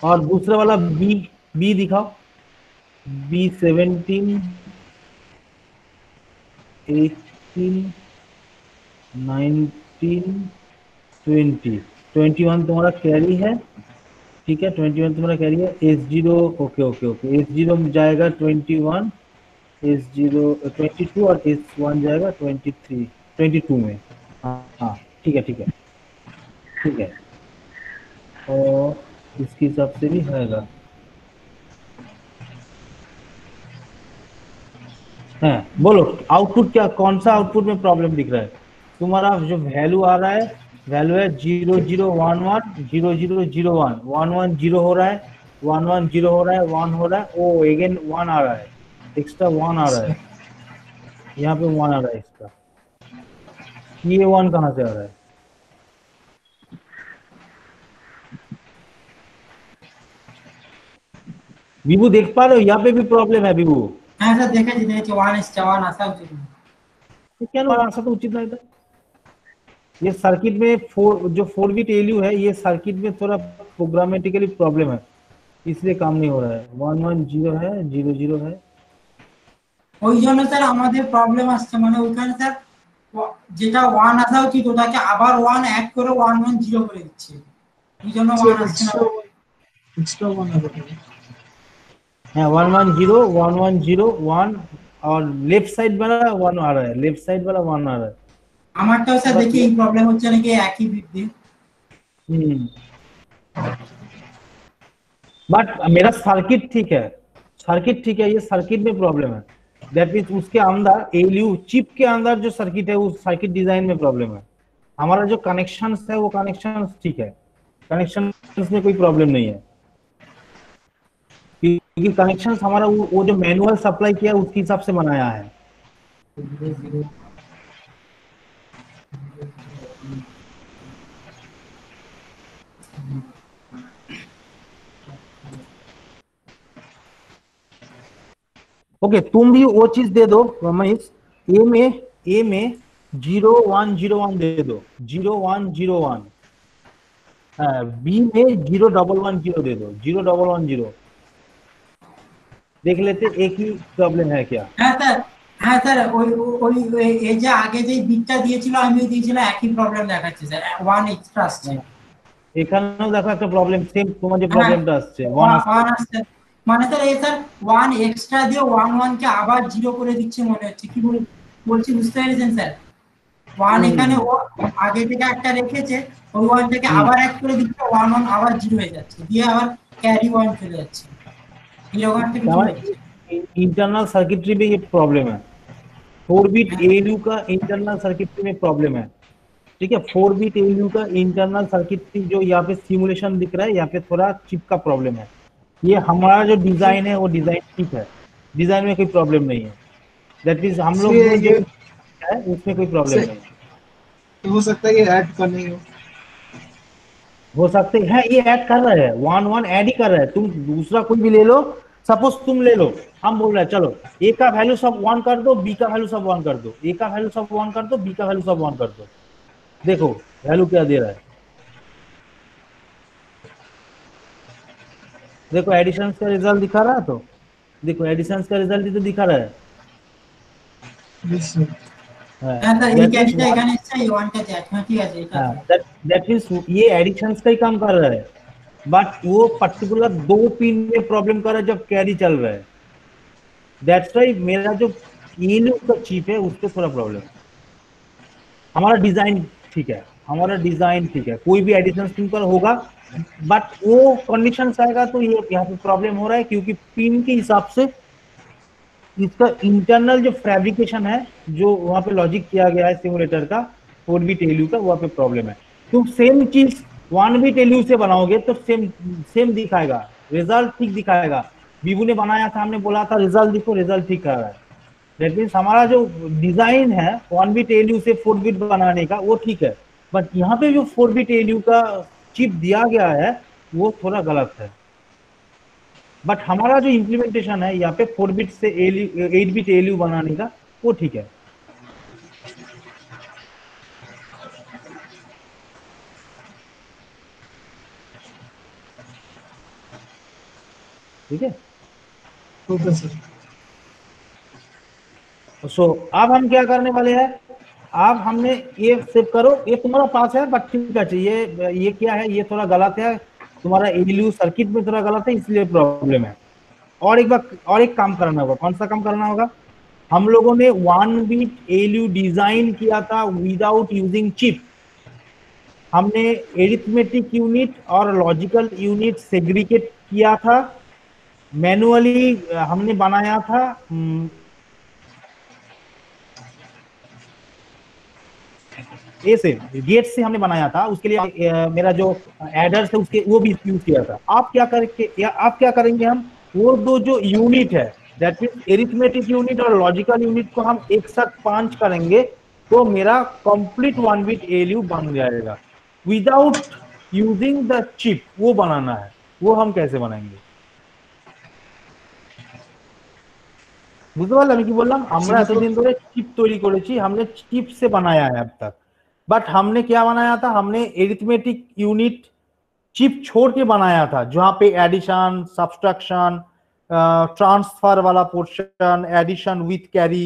और दूसरा वाला बी दिखाओ, बी 17 18 19 20 21 तुम्हारा कैरी है, ठीक है, 21 तुम्हारा कैरी है। S0, okay okay okay, S0 में जाएगा 21, S0 22, और S1 जाएगा 23 22 में। हाँ ठीक है ठीक है ठीक है, और इसके हिसाब से भी आएगा। हाँ बोलो, आउटपुट क्या, कौन सा आउटपुट में प्रॉब्लम दिख रहा है? तुम्हारा जो वैल्यू आ रहा है, वैल्यू है 0 0 1 1 0 0 0 1 1 1 0 हो रहा है, 1 1 0 हो रहा है, 1 हो रहा है, ओ अगेन 1 आ रहा है, एक्स्ट्रा 1 आ रहा है, यहाँ पे 1 आ रहा है इसका। ये 1 कहाँ से आ रहा है? विभू देख पा रहे हो, यहाँ पे भी प्रॉब्लम है विभू। হ্যাঁ স্যার দেখেছি দেখেছি, 1 আসা উচিত না। क्या आशा तो उचित नहीं था। ये सर्किट में जो 4 बिट एलयू है, ये सर्किट में थोड़ा प्रोग्रामेटिकली प्रॉब्लम है, इसलिए काम नहीं हो रहा है। 1 1 0 है, 0 0 है, ওই জন্য স্যার আমাদের প্রবলেম আসছে, মানে ওখানে স্যার যেটা 1 আসা উচিত ওটাকে আবার 1 অ্যাড করে 1 1 0 করে দিচ্ছে, এই জন্য 1 আসছে না। एक्स्ट्रा वन आ रहा है। हाँ 1 1 0 1 1 0 1, और लेफ्ट साइड वाला 1 आ रहा है, लेफ्ट साइड वाला 1 आ रहा है। আমারটাও স্যার দেখি এই প্রবলেম হচ্ছে নাকি একই বৃদ্ধি। बट मेरा सर्किट ठीक है, सर्किट ठीक है, ये सर्किट में प्रॉब्लम है। दैट मीन्स उसके अंदर एलयू चिप के अंदर जो सर्किट है, उस सर्किट डिजाइन में प्रॉब्लम है। हमारा जो कनेक्शन है वो कनेक्शन ठीक है, कनेक्शन में कोई प्रॉब्लम नहीं है, क्योंकि कनेक्शन हमारा वो जो मैनुअल सप्लाई किया है उसके हिसाब से बनाया है। ओके, तुम भी वो चीज दे दो मनीष, ए में 0 1 0 1 दे दो, 0 1 0 1, बी में 0 1 1 0 दे दो, 0 1 1 0। देख लेते एक ही प्रॉब्लम है क्या। হ্যাঁ স্যার, হ্যাঁ স্যার, ওই ওই ওই- এই যে আগে যে বিটটা দিয়েছিল আমিও দিয়েছিলাম, একই প্রবলেম দেখাচ্ছে স্যার, ওয়ান এক্সট্রা আসছে। এখানেও দেখো একটা প্রবলেম, সেম তোমার যে হ্যাঁ, প্রবলেমটা আসছে, ওয়ান আসছে। ওয়ান আসছে, মানে স্যার এই স্যার ওয়ান এক্সট্রা দিয়ে ওয়ান ওয়ান কে আবার জিরো করে দিচ্ছে মনে হচ্ছে, কি বলছি বুঝতে পেরেছেন স্যার? ওয়ান এখানে হুম ও আগে থেকে একটা রেখেছে, ওই ওয়ানটাকে হুম। আবার এক করে দিচ্ছে, ওয়ান ওয়ান আবার জিরো হয়ে যাচ্ছে, দিয়ে আবার ক্যারি ওয়ান चले যাচ্ছে, এরকম একটা কিছু হচ্ছে। इंटरनल सर्किटरी में ये प्रॉब्लम है। 4 बिट एएलयू का इंटरनल सर्किटरी में प्रॉब्लम है। ठीक है, 4 बिट एएलयू का इंटरनल सर्किटरी जो यहाँ पे सिमुलेशन दिख रहा है, यहाँ पे थोड़ा चिप का प्रॉब्लम है। ये हमारा जो डिजाइन है वो डिजाइन ठीक है, डिजाइन में कोई प्रॉब्लम नहीं है। दैट मीन्स हम इसलिए लोग ने जो ये है उसमें कोई प्रॉब्लम से नहीं है। हो सकता है ये ऐड कर नहीं हो। हो सकते हैं ये ऐड कर रहा है, वन वन ऐड ही कर रहा है। तुम दूसरा कोई भी ले लो, सपोज तुम ले लो, हम बोल रहे हैं चलो ए का वैल्यू सब वन कर दो, बी का वैल्यू सब वन कर दो, ए का वैल्यू सब वन कर दो, बी का वैल्यू सब वन कर दो। देखो वैल्यू क्या दे रहा है, देखो एडिशन का रिजल्ट दिखा रहा है, तो देखो एडिशन का रिजल्ट ही तो दिखा रहा है। হ্যাঁ স্যার, এই दैट मीन्स ক্যারিটা এখানে এসছে, এই ওয়ানটা জ্যাক, হ্যাঁ ঠিক আছে, এটা हाँ আছে। दैट मीन्स ये एडिशन का ही काम कर रहा है, बट वो पर्टिकुलर 2 पिन में प्रॉब्लम कर रहा है जब कैरी चल रहा है। दैट्स वाई मेरा जो ईएलयू का चिप है उस पर थोड़ा प्रॉब्लम है। हमारा डिजाइन ठीक है, हमारा डिजाइन ठीक है, कोई भी एडिशन पिन पर होगा, बट वो कंडीशन आएगा तो ये यहाँ पे प्रॉब्लम हो रहा है क्योंकि पिन के हिसाब से इसका इंटरनल जो फैब्रिकेशन है, जो वहां पे लॉजिक किया गया है सिमुलेटर का 4 बिट एलयू का, वहां पे प्रॉब्लम है। तुम सेम चीज 1 बिट एलयू से बनाओगे तो सेम सेम दिखाएगा, रिजल्ट ठीक दिखाएगा। विभू ने बनाया था, हमने बोला था रिजल्ट देखो, रिजल्ट ठीक कर रहा है। दैट मीन्स हमारा जो डिजाइन है 1 बिट एलयू से 4 बिट बनाने का वो ठीक है, बट यहाँ पे जो 4 बिट एलयू का चिप दिया गया है वो थोड़ा गलत है। बट हमारा जो इम्प्लीमेंटेशन है यहाँ पे 4 बिट से 8 बिट एलयू बनाने का वो ठीक है। ठीक है, ओके सर। सो अब हम क्या करने वाले हैं, अब हमने ये सेव करो, ये तुम्हारा पास है, बट ठीक है, ये क्या है, ये थोड़ा गलत है, तुम्हारा एलयू सर्किट में थोड़ा गलत है इसलिए प्रॉब्लम है। और एक बार और एक काम करना होगा, कौन सा काम करना होगा, हम लोगों ने 1 बिट एलयू डिजाइन किया था विदाउट यूजिंग चिप। हमने एरिथमेटिक यूनिट और लॉजिकल यूनिट सेग्रीगेट किया था, मैनुअली हमने बनाया था। ए से गेट से हमने बनाया था, उसके लिए मेरा जो एडर्स है उसके वो भी यूज किया था। आप क्या करके या आप क्या करेंगे, हम वो दो जो यूनिट है, दैट मीन एरिथमेटिक यूनिट और लॉजिकल यूनिट को हम एक साथ पांच करेंगे तो मेरा कंप्लीट 1 बिट एलयू बन जाएगा विदाउट यूजिंग द चिप। वो बनाना है, वो हम कैसे बनाएंगे, বুঝতে পারলে আমি কি বললাম? আমরা सीधे तो এতদিন ধরে চিপ তৈরি করেছি, हमने चिप से बनाया है अब तक, बट हमने क्या बनाया था, हमने एरिथमेटिक यूनिट चिप छोड़ के बनाया था जहां पे एडिशन, सब्सट्रैक्शन, ट्रांसफर वाला portion, addition with carry,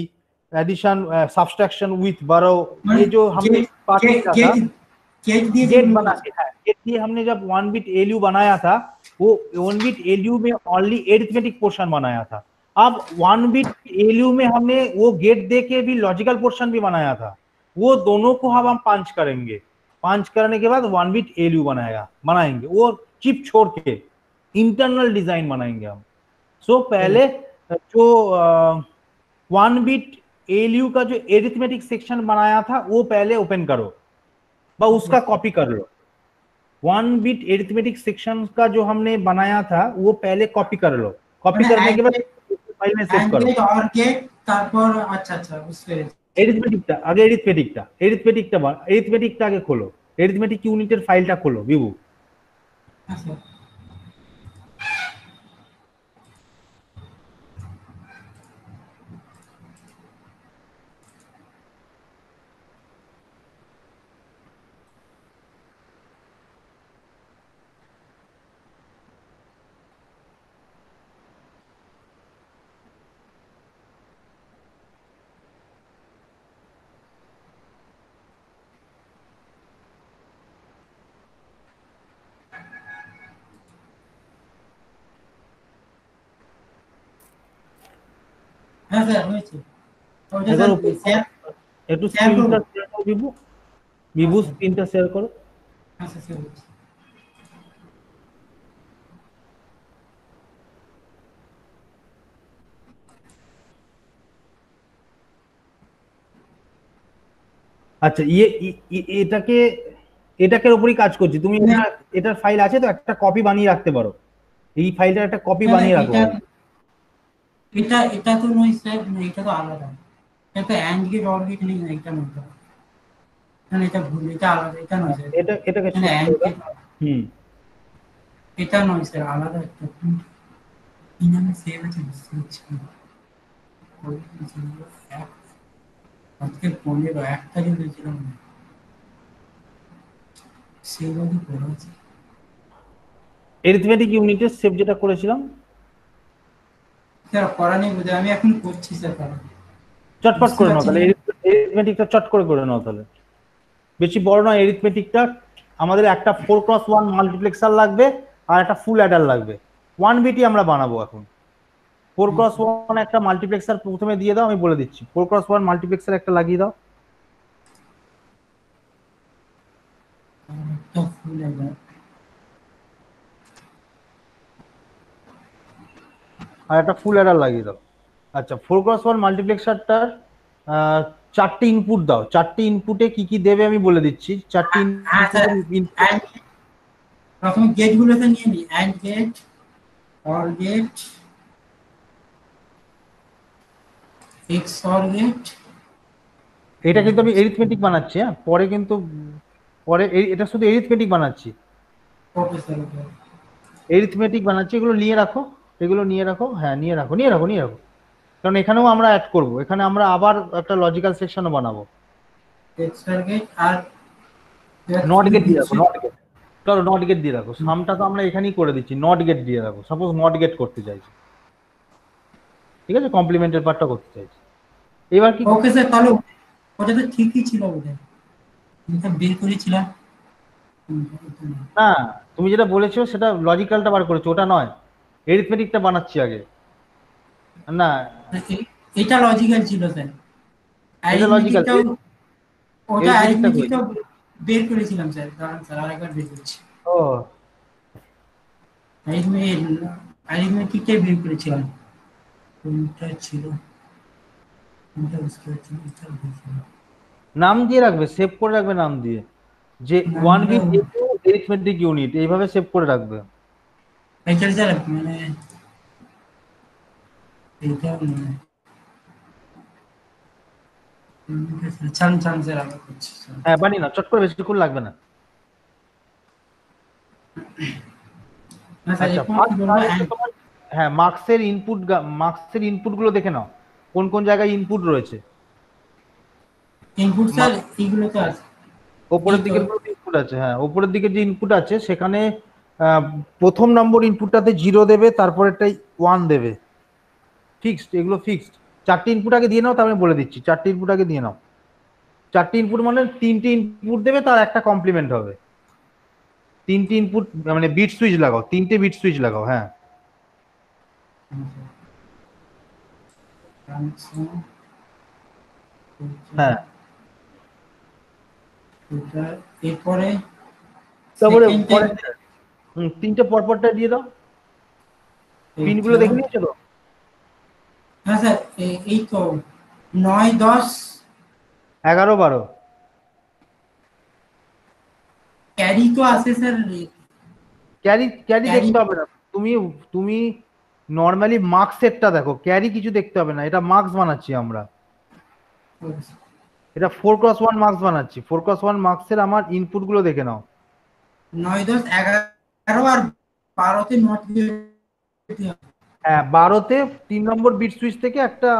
addition subtraction with borrow, মানে ये जो हमने গেট पार्ट গেট किया था। গেট গেট দিয়ে गेट যেগুলো बना के है, गेट দিয়ে हमने जब 1 बिट एलयू बनाया था, वो 1 बिट एलयू में ओनली एरिथमेटिक पोर्शन बनाया था। अब 1 बिट एलयू में हमने वो गेट दे के भी लॉजिकल पोर्शन भी बनाया था, वो दोनों को हम पंच करेंगे, पंच करने के बाद 1 बिट एलयू बनाएंगे वो चिप छोड़ के इंटरनल डिजाइन बनाएंगे हम। सो पहले जो 1 बिट एलयू का जो एरिथमेटिक सेक्शन बनाया था वो पहले ओपन करो, उसका कॉपी कर लो। 1 बिट एरिथमेटिक सेक्शन का जो हमने बनाया था वो पहले कॉपी कर लो, कॉपी মানে करने এক के बाद গেট, फाइल में सेव এক करो। গেট অর গেট, তারপর আচ্ছা আচ্ছা বুঝতে পেরেছি। এরিথমেটিকটা আগে, এরিথমেটিকটা আগে খোলো, এরিথমেটিক ইউনিটের ফাইলটা খোলো বিভু। আচ্ছা হ্যাঁ স্যার হয়েছে। ওটা একবার স্যার ওপেন করো, শেয়ার একটু শেয়ার করবো। স্ক্রিনটা শেয়ার করো বিভু, বিভু আচ্ছা স্ক্রিনটা শেয়ার করো। আচ্ছা স্যার হচ্ছে। আচ্ছা এটাকে এটাকে উপরই কাজ করছি, তুমি এটা এটার ফাইল আছে তো, একটা কপি বানিয়ে রাখতে পারো, এই ফাইলটার একটা কপি না, না, বানিয়ে রাখো এটা ভাই। এটা এটা তো নয় স্যার, এটা তো আলাদা। এটা তো অ্যান্ড গেট অর গেট নেই, না এটা নয় তো। না না, এটা ভুল, এটা আলাদা, এটা নয় স্যার। এটাকে না শেষ অ্যান্ড করে দাও। গেট, হুম, এটা নয় স্যার, আলাদা একটা। কি নামে সেভ আছে বুঝতে পারছি না। আজকে 15 একটা কিন্তু ছিলাম না, সেভাবে পড়া আছে। এরিথমেটিক ইউনিটের সেভ যেটা করেছিলাম, স্যার করা নেই বোধহয়, আমি এখন করছি স্যার করা। চটপট বুঝতে করে নাও পারছি তাহলে, যে এরিথমেটিকটা চট করে নাও তাহলে, বেশি বড় নয় এরিথমেটিকটা। আমাদের একটা 4x1 মাল্টিপ্লেক্সার লাগবে আর একটা ফুল অ্যাডার লাগবে, 1 বিটি আমরা বানাবো এখন। 4x1 একটা মাল্টিপ্লেক্সার প্রথমে দিয়ে দাও, আমি বলে দিচ্ছি। 4x1 মাল্টিপ্লেক্সার একটা লাগিয়ে দাও, একটা ফুল একবার। আর একটা ফুল অ্যাডার লাগিয়ে দাও। আচ্ছা, 4x1 মাল্টিপ্লেক্সারটার 4টে ইনপুট দাও, 4টে ইনপুটে কি কি দেবে আমি বলে দিচ্ছি। 4টে হ্যাঁ স্যার, ইনপুট, অ্যান্ড প্রথমে গেট গুলোতে নিয়ে নি, and gate, or gate, XOR gate. এটা কিন্তু আমি এরিথমেটিক বানাচ্ছি, হ্যাঁ পরে কিন্তু, পরে এটা শুধু এরিথমেটিক বানাচ্ছি, ওকে স্যার, ওকে। এরিথমেটিক বানাচ্ছি, এগুলো নিয়ে রাখো, এগুলো নিয়ে রাখো, হ্যাঁ নিয়ে রাখো, নিয়ে রাখো, নিয়ে রাখো। কারণ এখানেও আমরা অ্যাড করব, এখানে আমরা আবার একটা লজিক্যাল সেকশনও বানাবো। এক্স অর গেট আর নট গেট দিয়ে রাখো, নট গেট, চলো নট গেট দিয়ে রাখো, সামটা তো আমরা এখানেই করে দিচ্ছি, নট গেট দিয়ে রাখো। সাপোজ নট গেট করতে চাইছি, ঠিক আছে, কমপ্লিমেন্টের পার্টটা করতে চাইছি, এবার কি ওকে স্যার, তাহলে ওটা তো ঠিকই ছিল বোধহয়, এটা বের করেছিলাম। না, তুমি যেটা বলেছো সেটা লজিক্যালটা বার করেছো, ওটা নয়, এরিথমেটিকটা বানাচ্ছি আগে। না, এটা লজিক্যাল ছিল স্যার, এটা লজিক্যাল, অ্যারিথমেটিকটাও, ওটা এরিথমেটিকটা কই? অ্যারিথমেটিকটাও বের করেছিলাম স্যার, দাঁড়ান স্যার আরেকবার বের করছি। ও অ্যারিথমেটিকটাই বের করেছিলাম, কোনটা ছিল, কোনটা বুঝতে পারছি না, এটা বুঝলাম। নাম দিয়ে রাখবে, সেভ করে রাখবে নাম দিয়ে, যে ওয়ান নামটা বিট এরিথমেটিক ইউনিট, এইভাবে সেভ করে রাখবে। এটা স্যার মানে এইটা মানে চান চান স্যার আবার করছি স্যার। হ্যাঁ বানিয়ে না, চট করে, বেশিক্ষণ লাগবে না। না স্যার, আচ্ছা, এরপর কি ফার্স্ট বলবো? কাজ হচ্ছে তোমার, হ্যাঁ মার্কসের ইনপুট গুলো দেখে নাও, কোন কোন জায়গায় ইনপুট রয়েছে। ইনপুট স্যার এইগুলো তো আছে। ওপরের দিকের ইনপুট আছে, হ্যাঁ ওপরের দিকে যে ইনপুট আছে সেখানে আহ, প্রথম নম্বর ইনপুটটাতে 0 দেবে, তারপরেরটাই 1 দেবে, ফিক্সড, এগুলো ফিক্সড। 4টে ইনপুট আগে দিয়ে নাও, তারপরে বলে দিচ্ছি। 4টে ইনপুট আগে দিয়ে নাও, 4টে ইনপুট মানে 3টে ইনপুট দেবে, তার একটা কমপ্লিমেন্ট হবে। 3টে ইনপুট মানে বিট সুইচ লাগাও, 3টে বিট সুইচ লাগাও, হ্যাঁ। হ্যাঁ, এরপরে তারপরে সেকেন্ড টাইম। পরে 3টে পরপরটা দিয়ে দাও। পিনগুলো দেখে নিয়েছো তো? হ্যাঁ স্যার, এই তো 9, 10, 11, 12 ক্যারি তো আছে স্যার। ক্যারি, ক্যারি ক্যারি দেখতে হবে না, তুমি তুমি নর্মালি মার্কস সেটটা দেখো, ক্যারি কিছু দেখতে হবে না, এটা মার্কস বানাচ্ছি আমরা, এটা 4x1 মার্কস বানাচ্ছি। 4x1 মার্কসের আমার ইনপুট গুলো দেখে নাও। 9, 10, 11 আর 12তে নট গেট। হ্যাঁ 12তে 3 নম্বর বিট সুইচ থেকে একটা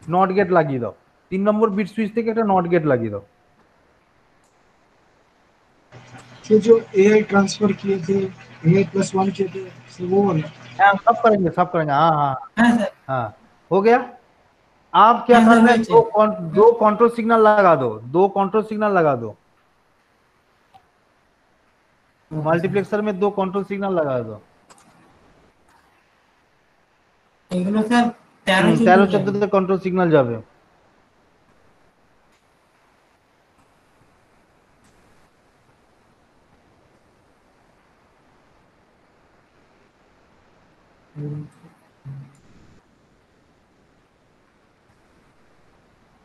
নট গেট লাগিয়ে দাও, 3 নম্বর বিট সুইচ থেকে একটা নট গেট লাগিয়ে দাও। ये जो AI ट्रांसफर किए थे, AI+1 किए थे, से वो वाला। हाँ सब करेंगे, सब करेंगे, हाँ हाँ হ্যাঁ স্যার, हाँ, हो गया। आप क्या হ্যাঁ স্যার करना है, হয়েছে। दो कंट्रोल सिग्नल लगा दो, 2 कंट्रोल सिग्नल लगा दो, मल्टीप्लेक्सर में 2 कंट्रोल सिग्नल लगा दो। এগুলো স্যার 13 14 কন্ট্রোল সিগন্যাল যাবে।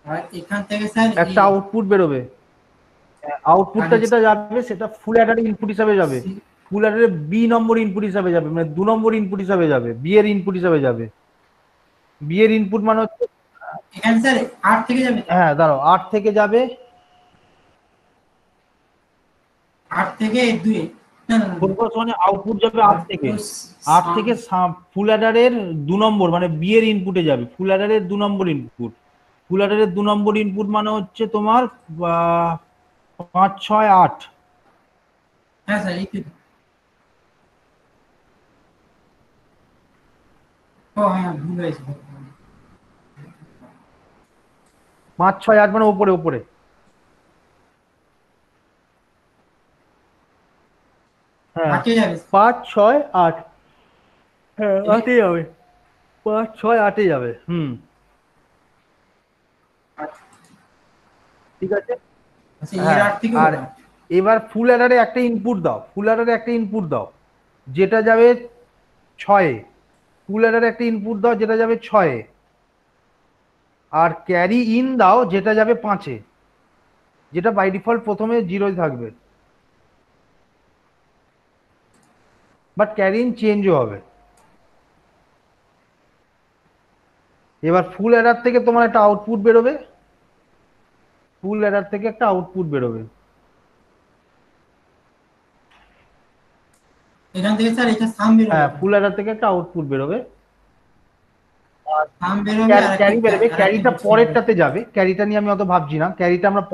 আর এখান থেকে স্যার একটা আউটপুট বেরোবে, আউটপুটটা যেটা যাবে সেটা ফুল অ্যাডার ইনপুট হিসাবে যাবে, ফুল অ্যাডারে বি নম্বর ইনপুট হিসাবে যাবে, মানে 2 নম্বর ইনপুট হিসাবে যাবে, বি এর ইনপুট হিসাবে যাবে। বি এর ইনপুট মানে হচ্ছে এখানে স্যার 8 থেকে যাবে, হ্যাঁ দাঁড়াও 8 থেকে যাবে, 8 থেকে 2 না না না ফোকাস মানে আউটপুট যাবে 8 থেকে, 8 থেকে ফুল অ্যাডারের 2 নম্বর মানে বি এর ইনপুটে যাবে, ফুল অ্যাডারের 2 নম্বর ইনপুট, ফুল অ্যাডারের 2 নম্বর ইনপুট মানে হচ্ছে তোমার 5 6 8। হ্যাঁ স্যার এই তো। ও হ্যাঁ ভুল হয়েছে। 5 6 8 মানে উপরে উপরে, হ্যাঁ 8 যাবে 5 6 8, হ্যাঁ 8 যাবে, 5 6 8 যাবে। ঠিক আছে। আচ্ছা এর হ্যাঁ 8 থেকে আর এবার ফুল অ্যাডারে একটা ইনপুট দাও, ফুল অ্যাডারে একটা ইনপুট দাও যেটা যাবে 6 এ, ফুল অ্যাডারে একটা ইনপুট দাও যেটা যাবে 6 এ, আর ক্যারি ইন দাও যেটা যাবে 5 এ, যেটা বাই ডিফল্ট প্রথমে 0 থাকবে, বাট ক্যারি ইন চেঞ্জও হবে। এবার ফুল অ্যাডার থেকে তোমার একটা আউটপুট বেরোবে, ফুল অ্যাডার থেকে একটা আউটপুট বেরোবে, এখান থেকে স্যার এটা সাম বেরোবে, হ্যাঁ ফুল অ্যাডার থেকে একটা আউটপুট বেরোবে, সাম বেরোবে আর ক্যারি বেরোবে, ক্যারিটা পরেরটাতে যাবে, ক্যারিটা নিয়ে আমি অত ভাবছি না, ক্যারিটা আমরা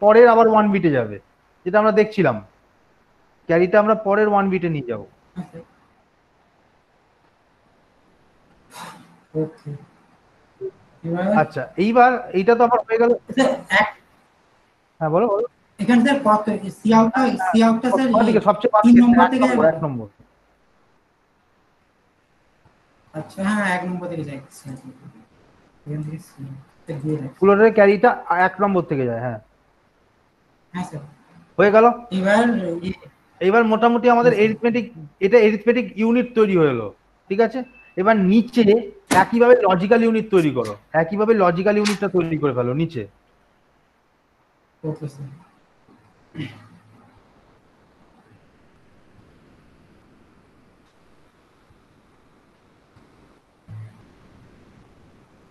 পরের আবার 1 বিটে যাবে, যেটা আমরা দেখছিলাম, ক্যারিটা আমরা পরের 1 বিটে নিয়ে যাব। ওকে আচ্ছা এইবার এইটা তো আমার হয়ে গেল, হ্যাঁ বলো বলো। এখানে স্যার কত সি আউটটা স্যার সবচেয়ে 3 নম্বর থেকে যাবে, 1 নম্বর। আচ্ছা হ্যাঁ 1 নম্বর থেকে যায় এখান থেকে সি দিয়ে রাখি। ফুল অ্যাডারের ক্যারিটা 1 নম্বর থেকে যায়, হ্যাঁ হ্যাঁ স্যার হয়ে গেল। এবার এইবার মোটামুটি আমাদের এরিথমেটিক, এটা এরিথমেটিক ইউনিট তৈরি হয়ে গেল, ঠিক আছে। এবার নিচে একইভাবে লজিক্যাল ইউনিট তৈরি করো, একইভাবে লজিক্যাল ইউনিটটা তৈরি করে ফেলো নিচে। ওকে স্যার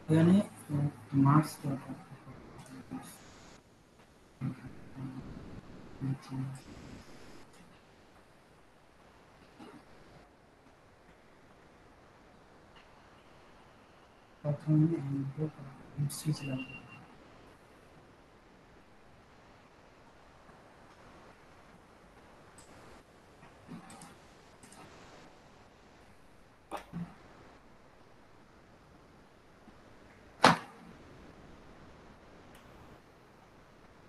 এখানে মার্কস প্রথমে সুইচ লাগবে।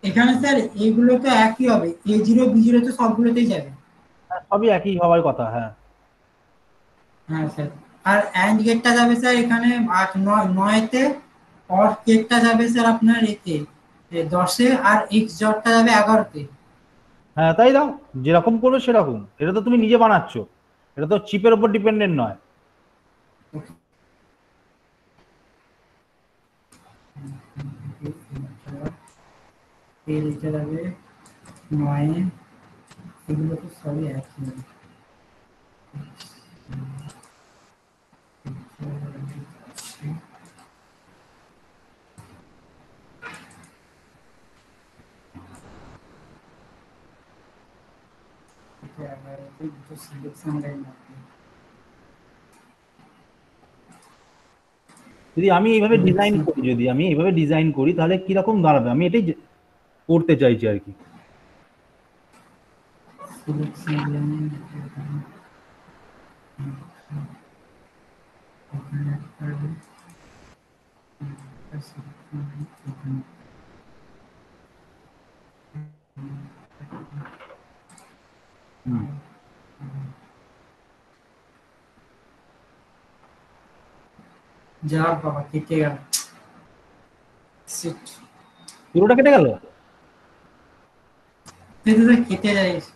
এখানে স্যার এইগুলো তো একই হবে, A0 B0 তো সবগুলোতেই যাবে। সবই একই হওয়ার কথা, হ্যাঁ হ্যাঁ স্যার আর অ্যান্ড গেটটা যাবে স্যার এখানে 9 তে, অর গেটটা যাবে স্যার আপনার এতে 10 এ, আর এক্স জটটা যাবে 11 তে। হ্যাঁ তাই দাও, যেরকম করবে সেরকম, এটা তো তুমি নিজে বানাচ্ছো, এটা তো চিপের উপর ডিপেন্ডেন্ট নয়। এটা যাবে 9 এ, এগুলো তো সবই একই হবে। যদি আমি এইভাবে ডিজাইন করি, যদি আমি এইভাবে ডিজাইন করি তাহলে কিরকম দাঁড়াবে, আমি এটাই করতে চাইছি আর কি। যা বাবা কেটে গেল Shit, পুরোটা কেটে গেল। তুই তো কেটে যাইস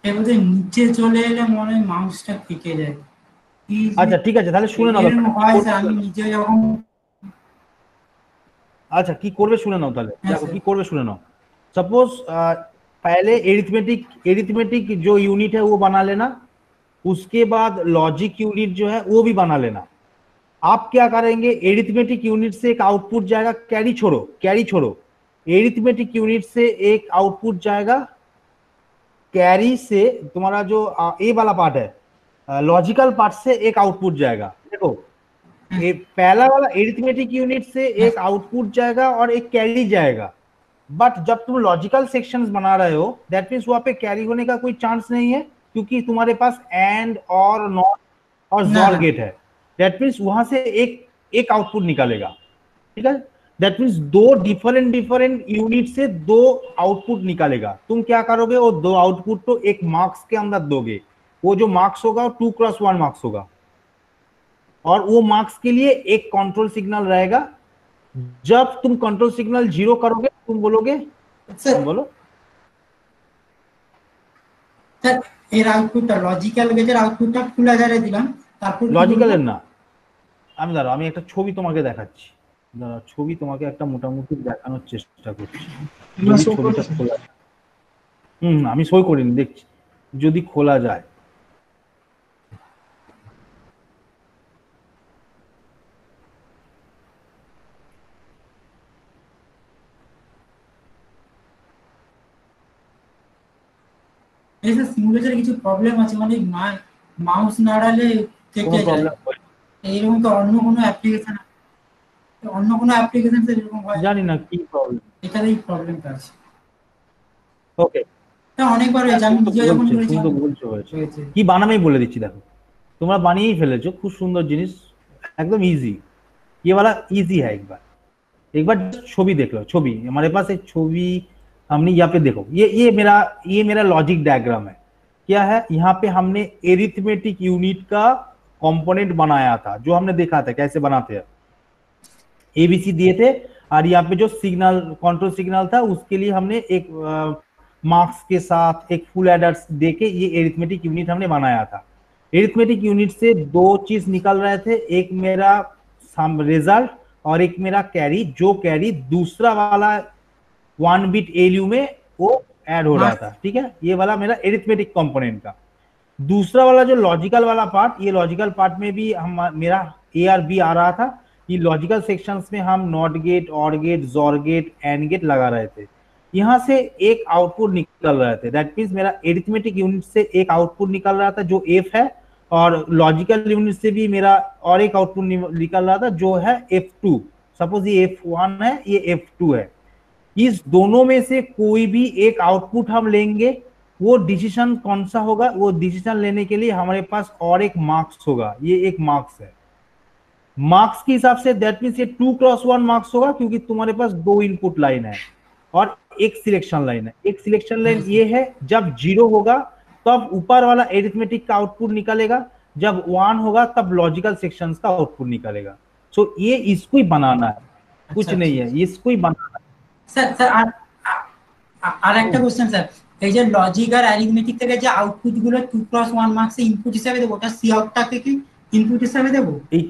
এবারে নিচে চলে এলে মনে হয় মাউসটা কেটে যায় কি যে আচ্ছা ঠিক আছে, তাহলে শুনে নাও এরকম ব্যাপারটা। হয় যে আমি নিজে যখন अच्छा की করবে শুনে নাও তাহলে, হ্যাঁ দেখো স্যার কি করবে শুনে नाउ। सपोज पहले एरिथमेटिक जो यूनिट है वो बना लेना, उसके बाद लॉजिक यूनिट जो है वो भी बना लेना। आप क्या करेंगे, एरिथमेटिक यूनिट से एक आउटपुट जाएगा, कैरी छोड़ो, एरिथमेटिक यूनिट से एक आउटपुट जाएगा, कैरी से तुम्हारा जो ए वाला पार्ट है, लॉजिकल पार्ट से एक आउटपुट जाएगा। देखो ये पहला वाला एरिथमेटिक यूनिट से एक आउटपुट जाएगा और एक कैरी जाएगा, बट जब तुम लॉजिकल सेक्शंस बना रहे हो दैट मीन्स वहां पे कैरी होने का कोई चांस नहीं है, क्योंकि तुम्हारे पास एंड और नॉट और जॉर गेट है। दैट मीन्स वहां से एक आउटपुट निकलेगा, ठीक है। दैट मीन्स दो डिफरेंट यूनिट से दो आउटपुट निकलेगा। तुम क्या करोगे, वो दो आउटपुट तो एक मार्क्स के अंदर दोगे, वो जो मार्क्स होगा 2x1 मार्क्स होगा, और वो मार्क्स के लिए एक कंट्रोल सिग्नल रहेगा। जब तुम कंट्रोल सिग्नल 0 करोगे तुम बोलोगे, স্যার बोलो স্যার এর আউটপুটটা লজিক্যাল গেটের আউটপুটটা ফুল আকারে দিলাম তারপর কি লজিক্যাল বলবো এর না। আমি দাঁড়াও, আমি একটা ছবি তোমাকে দেখাচ্ছি, দাঁড়াও ছবি তোমাকে একটা মোটামুটি দেখানোর চেষ্টা করছি, তোমরা যদি শো ছবিটা করেছো? খোলা যায়। আমি সই করিনি, দেখছি যদি খোলা যায়। এই স্যার সিমুলেটরে কিছু প্রবলেম আছে মানে মাউস নাড়ালে কোনো কেটে যায় প্রবলেম হয় এইরকম তো অন্য কোনো অ্যাপ্লিকেশন এরকম হয় জানি না কি প্রবলেম। এখানেই প্রবলেমটা আছে ওকে, হ্যাঁ অনেকবার হয়েছে আমি নিজে যখন করেছি তুমি তো অনেক বলছো হয়েছে, হয়েছে কি বানামেই বলে দিচ্ছি। দেখো তোমরা বানিয়েই ফেলেছো, খুব সুন্দর জিনিস, एकदम इजी, ये वाला इजी है। एक बार छवि देख लो, छवि हमारे पास एक छवि, हमने यहाँ पे देखो, ये मेरा लॉजिक डायग्राम है। क्या है, यहाँ पे हमने एरिथमेटिक यूनिट का कंपोनेंट बनाया था, जो हमने देखा था कैसे बनाते हैं, एबीसी दिए थे, और यहाँ पे जो सिग्नल कंट्रोल सिग्नल था उसके लिए हमने एक मार्क्स के साथ एक फुल एडर्स देके ये एरिथमेटिक यूनिट हमने बनाया था। एरिथमेटिक यूनिट से दो चीज निकल रहे थे, एक मेरा रिजल्ट और एक मेरा कैरी, जो कैरी दूसरा वाला 1 बिट एलयू में वो ऐड हो रहा था, ठीक है। ये वाला मेरा एरिथमेटिक कंपोनेंट का। दूसरा वाला जो लॉजिकल वाला पार्ट, ये लॉजिकल पार्ट में भी हम मेरा ए आर बी आ रहा था। ये लॉजिकल सेक्शंस में हम not gate, or gate, XOR gate, and gate लगा रहे थे। यहाँ से एक आउटपुट निकल रहे थे, दैट मीन्स मेरा एरिथमेटिक यूनिट से एक आउटपुट निकल रहा था जो एफ है, और लॉजिकल यूनिट से भी मेरा और एक आउटपुट निकल रहा था जो है F2। सपोज ये F1 है, ये F2 है। इस दोनों में से कोई भी एक आउटपुट हम लेंगे, वो डिसीजन कौन सा होगा, वो डिसीजन लेने के लिए हमारे पास और एक मार्क्स होगा, ये एक मार्क्स है। मार्क्स के हिसाब से दैट मीन्स ये 2x1 मार्क्स होगा, क्योंकि तुम्हारे पास दो इनपुट लाइन है और एक सिलेक्शन लाइन है। एक सिलेक्शन लाइन ये है, जब 0 होगा तब ऊपर वाला एरिथमेटिक का आउटपुट निकलेगा, जब 1 होगा तब लॉजिकल सेक्शंस का आउटपुट निकलेगा। सो ये इसको ही बनाना है, कुछ नहीं है, इसको ही बनाना है। স্যার স্যার আর একটা কোশ্চেন স্যার এই যে লজিক আর অ্যারিথমেটিক থেকে যে আউটপুট গুলো 2x1 মার্কস ইনপুট হিসেবে দেবো ওটা সি আউটটাকে কি ইনপুট হিসেবে দেবো এই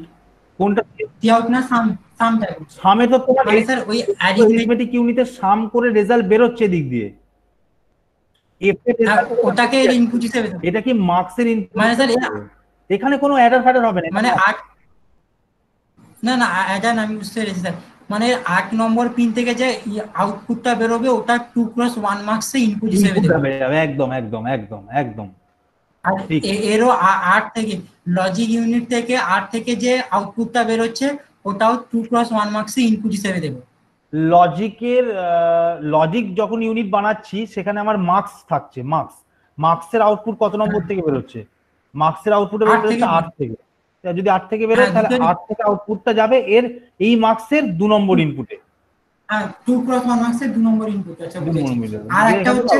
কোনটা সি আউট না সামটা সামে তো তোমার মানে স্যার ওই অ্যারিথমেটিক ইউনিটে সাম করে রেজাল্ট বেরোচ্ছে দিক দিয়ে, এফ এর result ওটাকে ইনপুট হিসেবে দেবো এটা কি মার্কসের ইনপুট, মানে স্যার এখানে কোনো অ্যাডার ফ্যাডার হবে না, মানে 8 না এটা আমি বুঝতে পেরেছি স্যার মানে 8 নম্বর পিন থেকে যে আউটপুটটা বেরোবে ওটা 2x1 মার্কস এ ইনপুট হিসেবে দেবে একদম একদম একদম একদম। আর এরও 8 থেকে লজিক ইউনিট থেকে 8 থেকে যে আউটপুটটা বেরোচ্ছে ওটাও 2x1 মার্কস এ ইনপুট হিসেবে দেবে। লজিক যখন ইউনিট বানাচ্ছি সেখানে আমার মার্কস থাকছে, মার্কসের আউটপুট কত নম্বর থেকে বেরোচ্ছে, মার্কসের আউটপুট বেরোচ্ছে 8 থেকে। যদি 8 থেকে বেরোয় তাহলে 8 থেকে আউটপুটটা যাবে এর এই মার্কসের 2 নম্বর ইনপুটে, হ্যাঁ 2 × 1 মার্কসের 2 নম্বর ইনপুট আছে, বুঝেছি। আর একটা হচ্ছে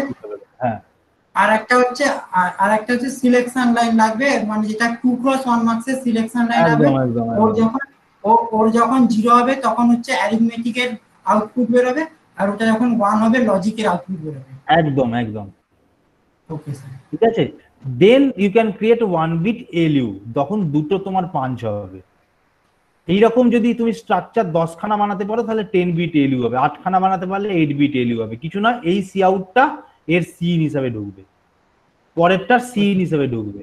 হ্যাঁ আর একটা হচ্ছে সিলেকশন লাইন লাগবে, মানে যেটা 2 × 1 মার্কসের সিলেকশন লাইন হবে। একদম একদম ওর একদম যখন ওর যখন 0 হবে তখন হচ্ছে অ্যারিথমেটিকের আউটপুট বেরোবে, আর ওটা যখন 1 হবে লজিকের আউটপুট বেরোবে। একদম একদম ওকে স্যার। ঠিক আছে। Then you can create 1 bit ALU, তখন দুটো তোমার পাঞ্চ হবে। এইরকম যদি তুমি স্ট্রাকচার 10 খানা বানাতে পারো তাহলে 10 বিট এলইউ হবে, 8 খানা বানাতে পারলে 8 বিট এলইউ হবে। কিছু না, এই সি আউটটা এর সিইন হিসাবে ঢুকবে, পরেরটার সিইন হিসাবে ঢুকবে,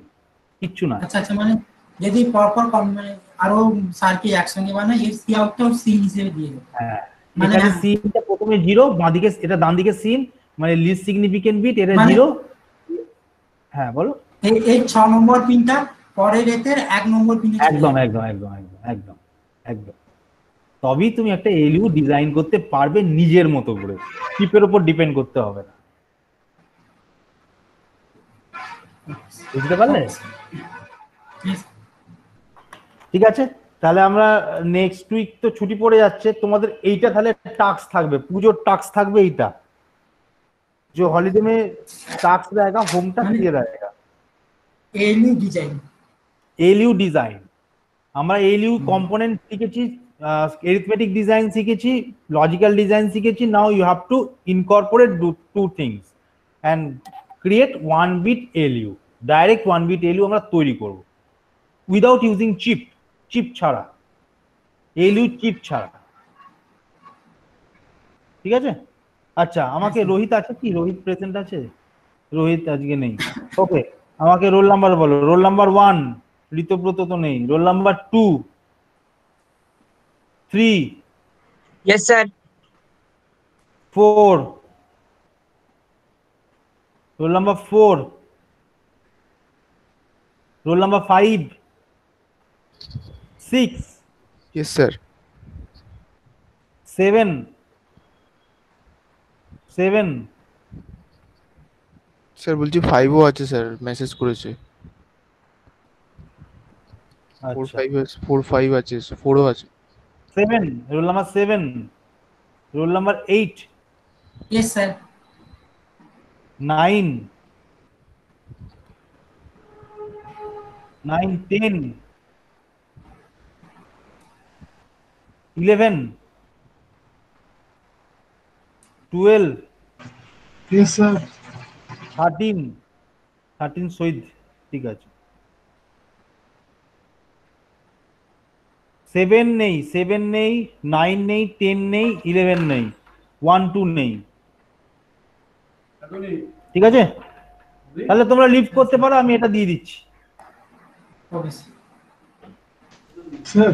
কিচ্ছু না। আচ্ছা আচ্ছা, মানে যদি পরপর মানে আরো সার্কিট একসঙ্গে বানাই, এর সি আউটটাও সি হিসেবে দিয়ে দেবো। হ্যাঁ, মানে এখানে সিইনটা প্রথমে 0, বাঁদিকে এটা ডান দিকে সিইন, মানে লিস্ট সিগনিফিকেন্ট বিট, এটা মানে 0। হ্যাঁ বলো। এই 6 নম্বর পিনটা পরের এতের 1 নম্বর পিনে চলে একদম যাবে। একদম একদম একদম একদম একদম। তবেই তুমি একটা এলইউ ডিজাইন করতে পারবে নিজের মতো করে, চিপের উপর ডিপেন্ড করতে হবে না। বুঝতে পারলে? Yes. ঠিক আছে, তাহলে আমরা নেক্সট উইক তো ছুটি পড়ে যাচ্ছে, তোমাদের এইটা তাহলে টাস্ক থাকবে, পুজোর টাস্ক থাকবে এইটা, जो हॉलीडे में टास्क रहेगा, होम टास्क ये रहेगा এলইউ ডিজাইন। ALU design. আমরা এলইউ কম্পোনেন্ট শিখেছি, এরিথমেটিক ডিজাইন শিখেছি, লজিক্যাল ডিজাইন শিখেছি। Now you have to incorporate two things and create 1 bit ALU. Direct 1 bit ALU আমরা তৈরি করব উইদাউট ইউজিং চিপ, চিপ ছাড়া, এলইউ চিপ ছাড়া। ঠিক আছে। আচ্ছা, আমাকে রোহিত আছে কি? রোহিত প্রেজেন্ট আছে? রোহিত আজকে নেই। ওকে, আমাকে রোল নাম্বার বলো। রোল নাম্বার 1 ঋতব্রত তো নেই। Roll number 2, 3, Yes, sir. 4, roll number 4, roll number 5, 6, Yes, sir. 7, 7, sir বলছি 5ও আছে স্যার, মেসেজ করেছে। 4 আচ্ছা 5 আছে, 4 5 আছে, 4ও আছে। 7, roll number 7, roll number 8, yes sir. 9, 9, 10, 11, 12, Yes, sir. 13, 13 শহীদ। ঠিক আছে। 7 নেই, 7 নেই, 9 নেই, 10 নেই, 11 নেই, 1 2 নেই। ঠিক আছে, তাহলে তোমরা লিভ করতে পারো, আমি এটা দিয়ে দিচ্ছি। ওকে Sir.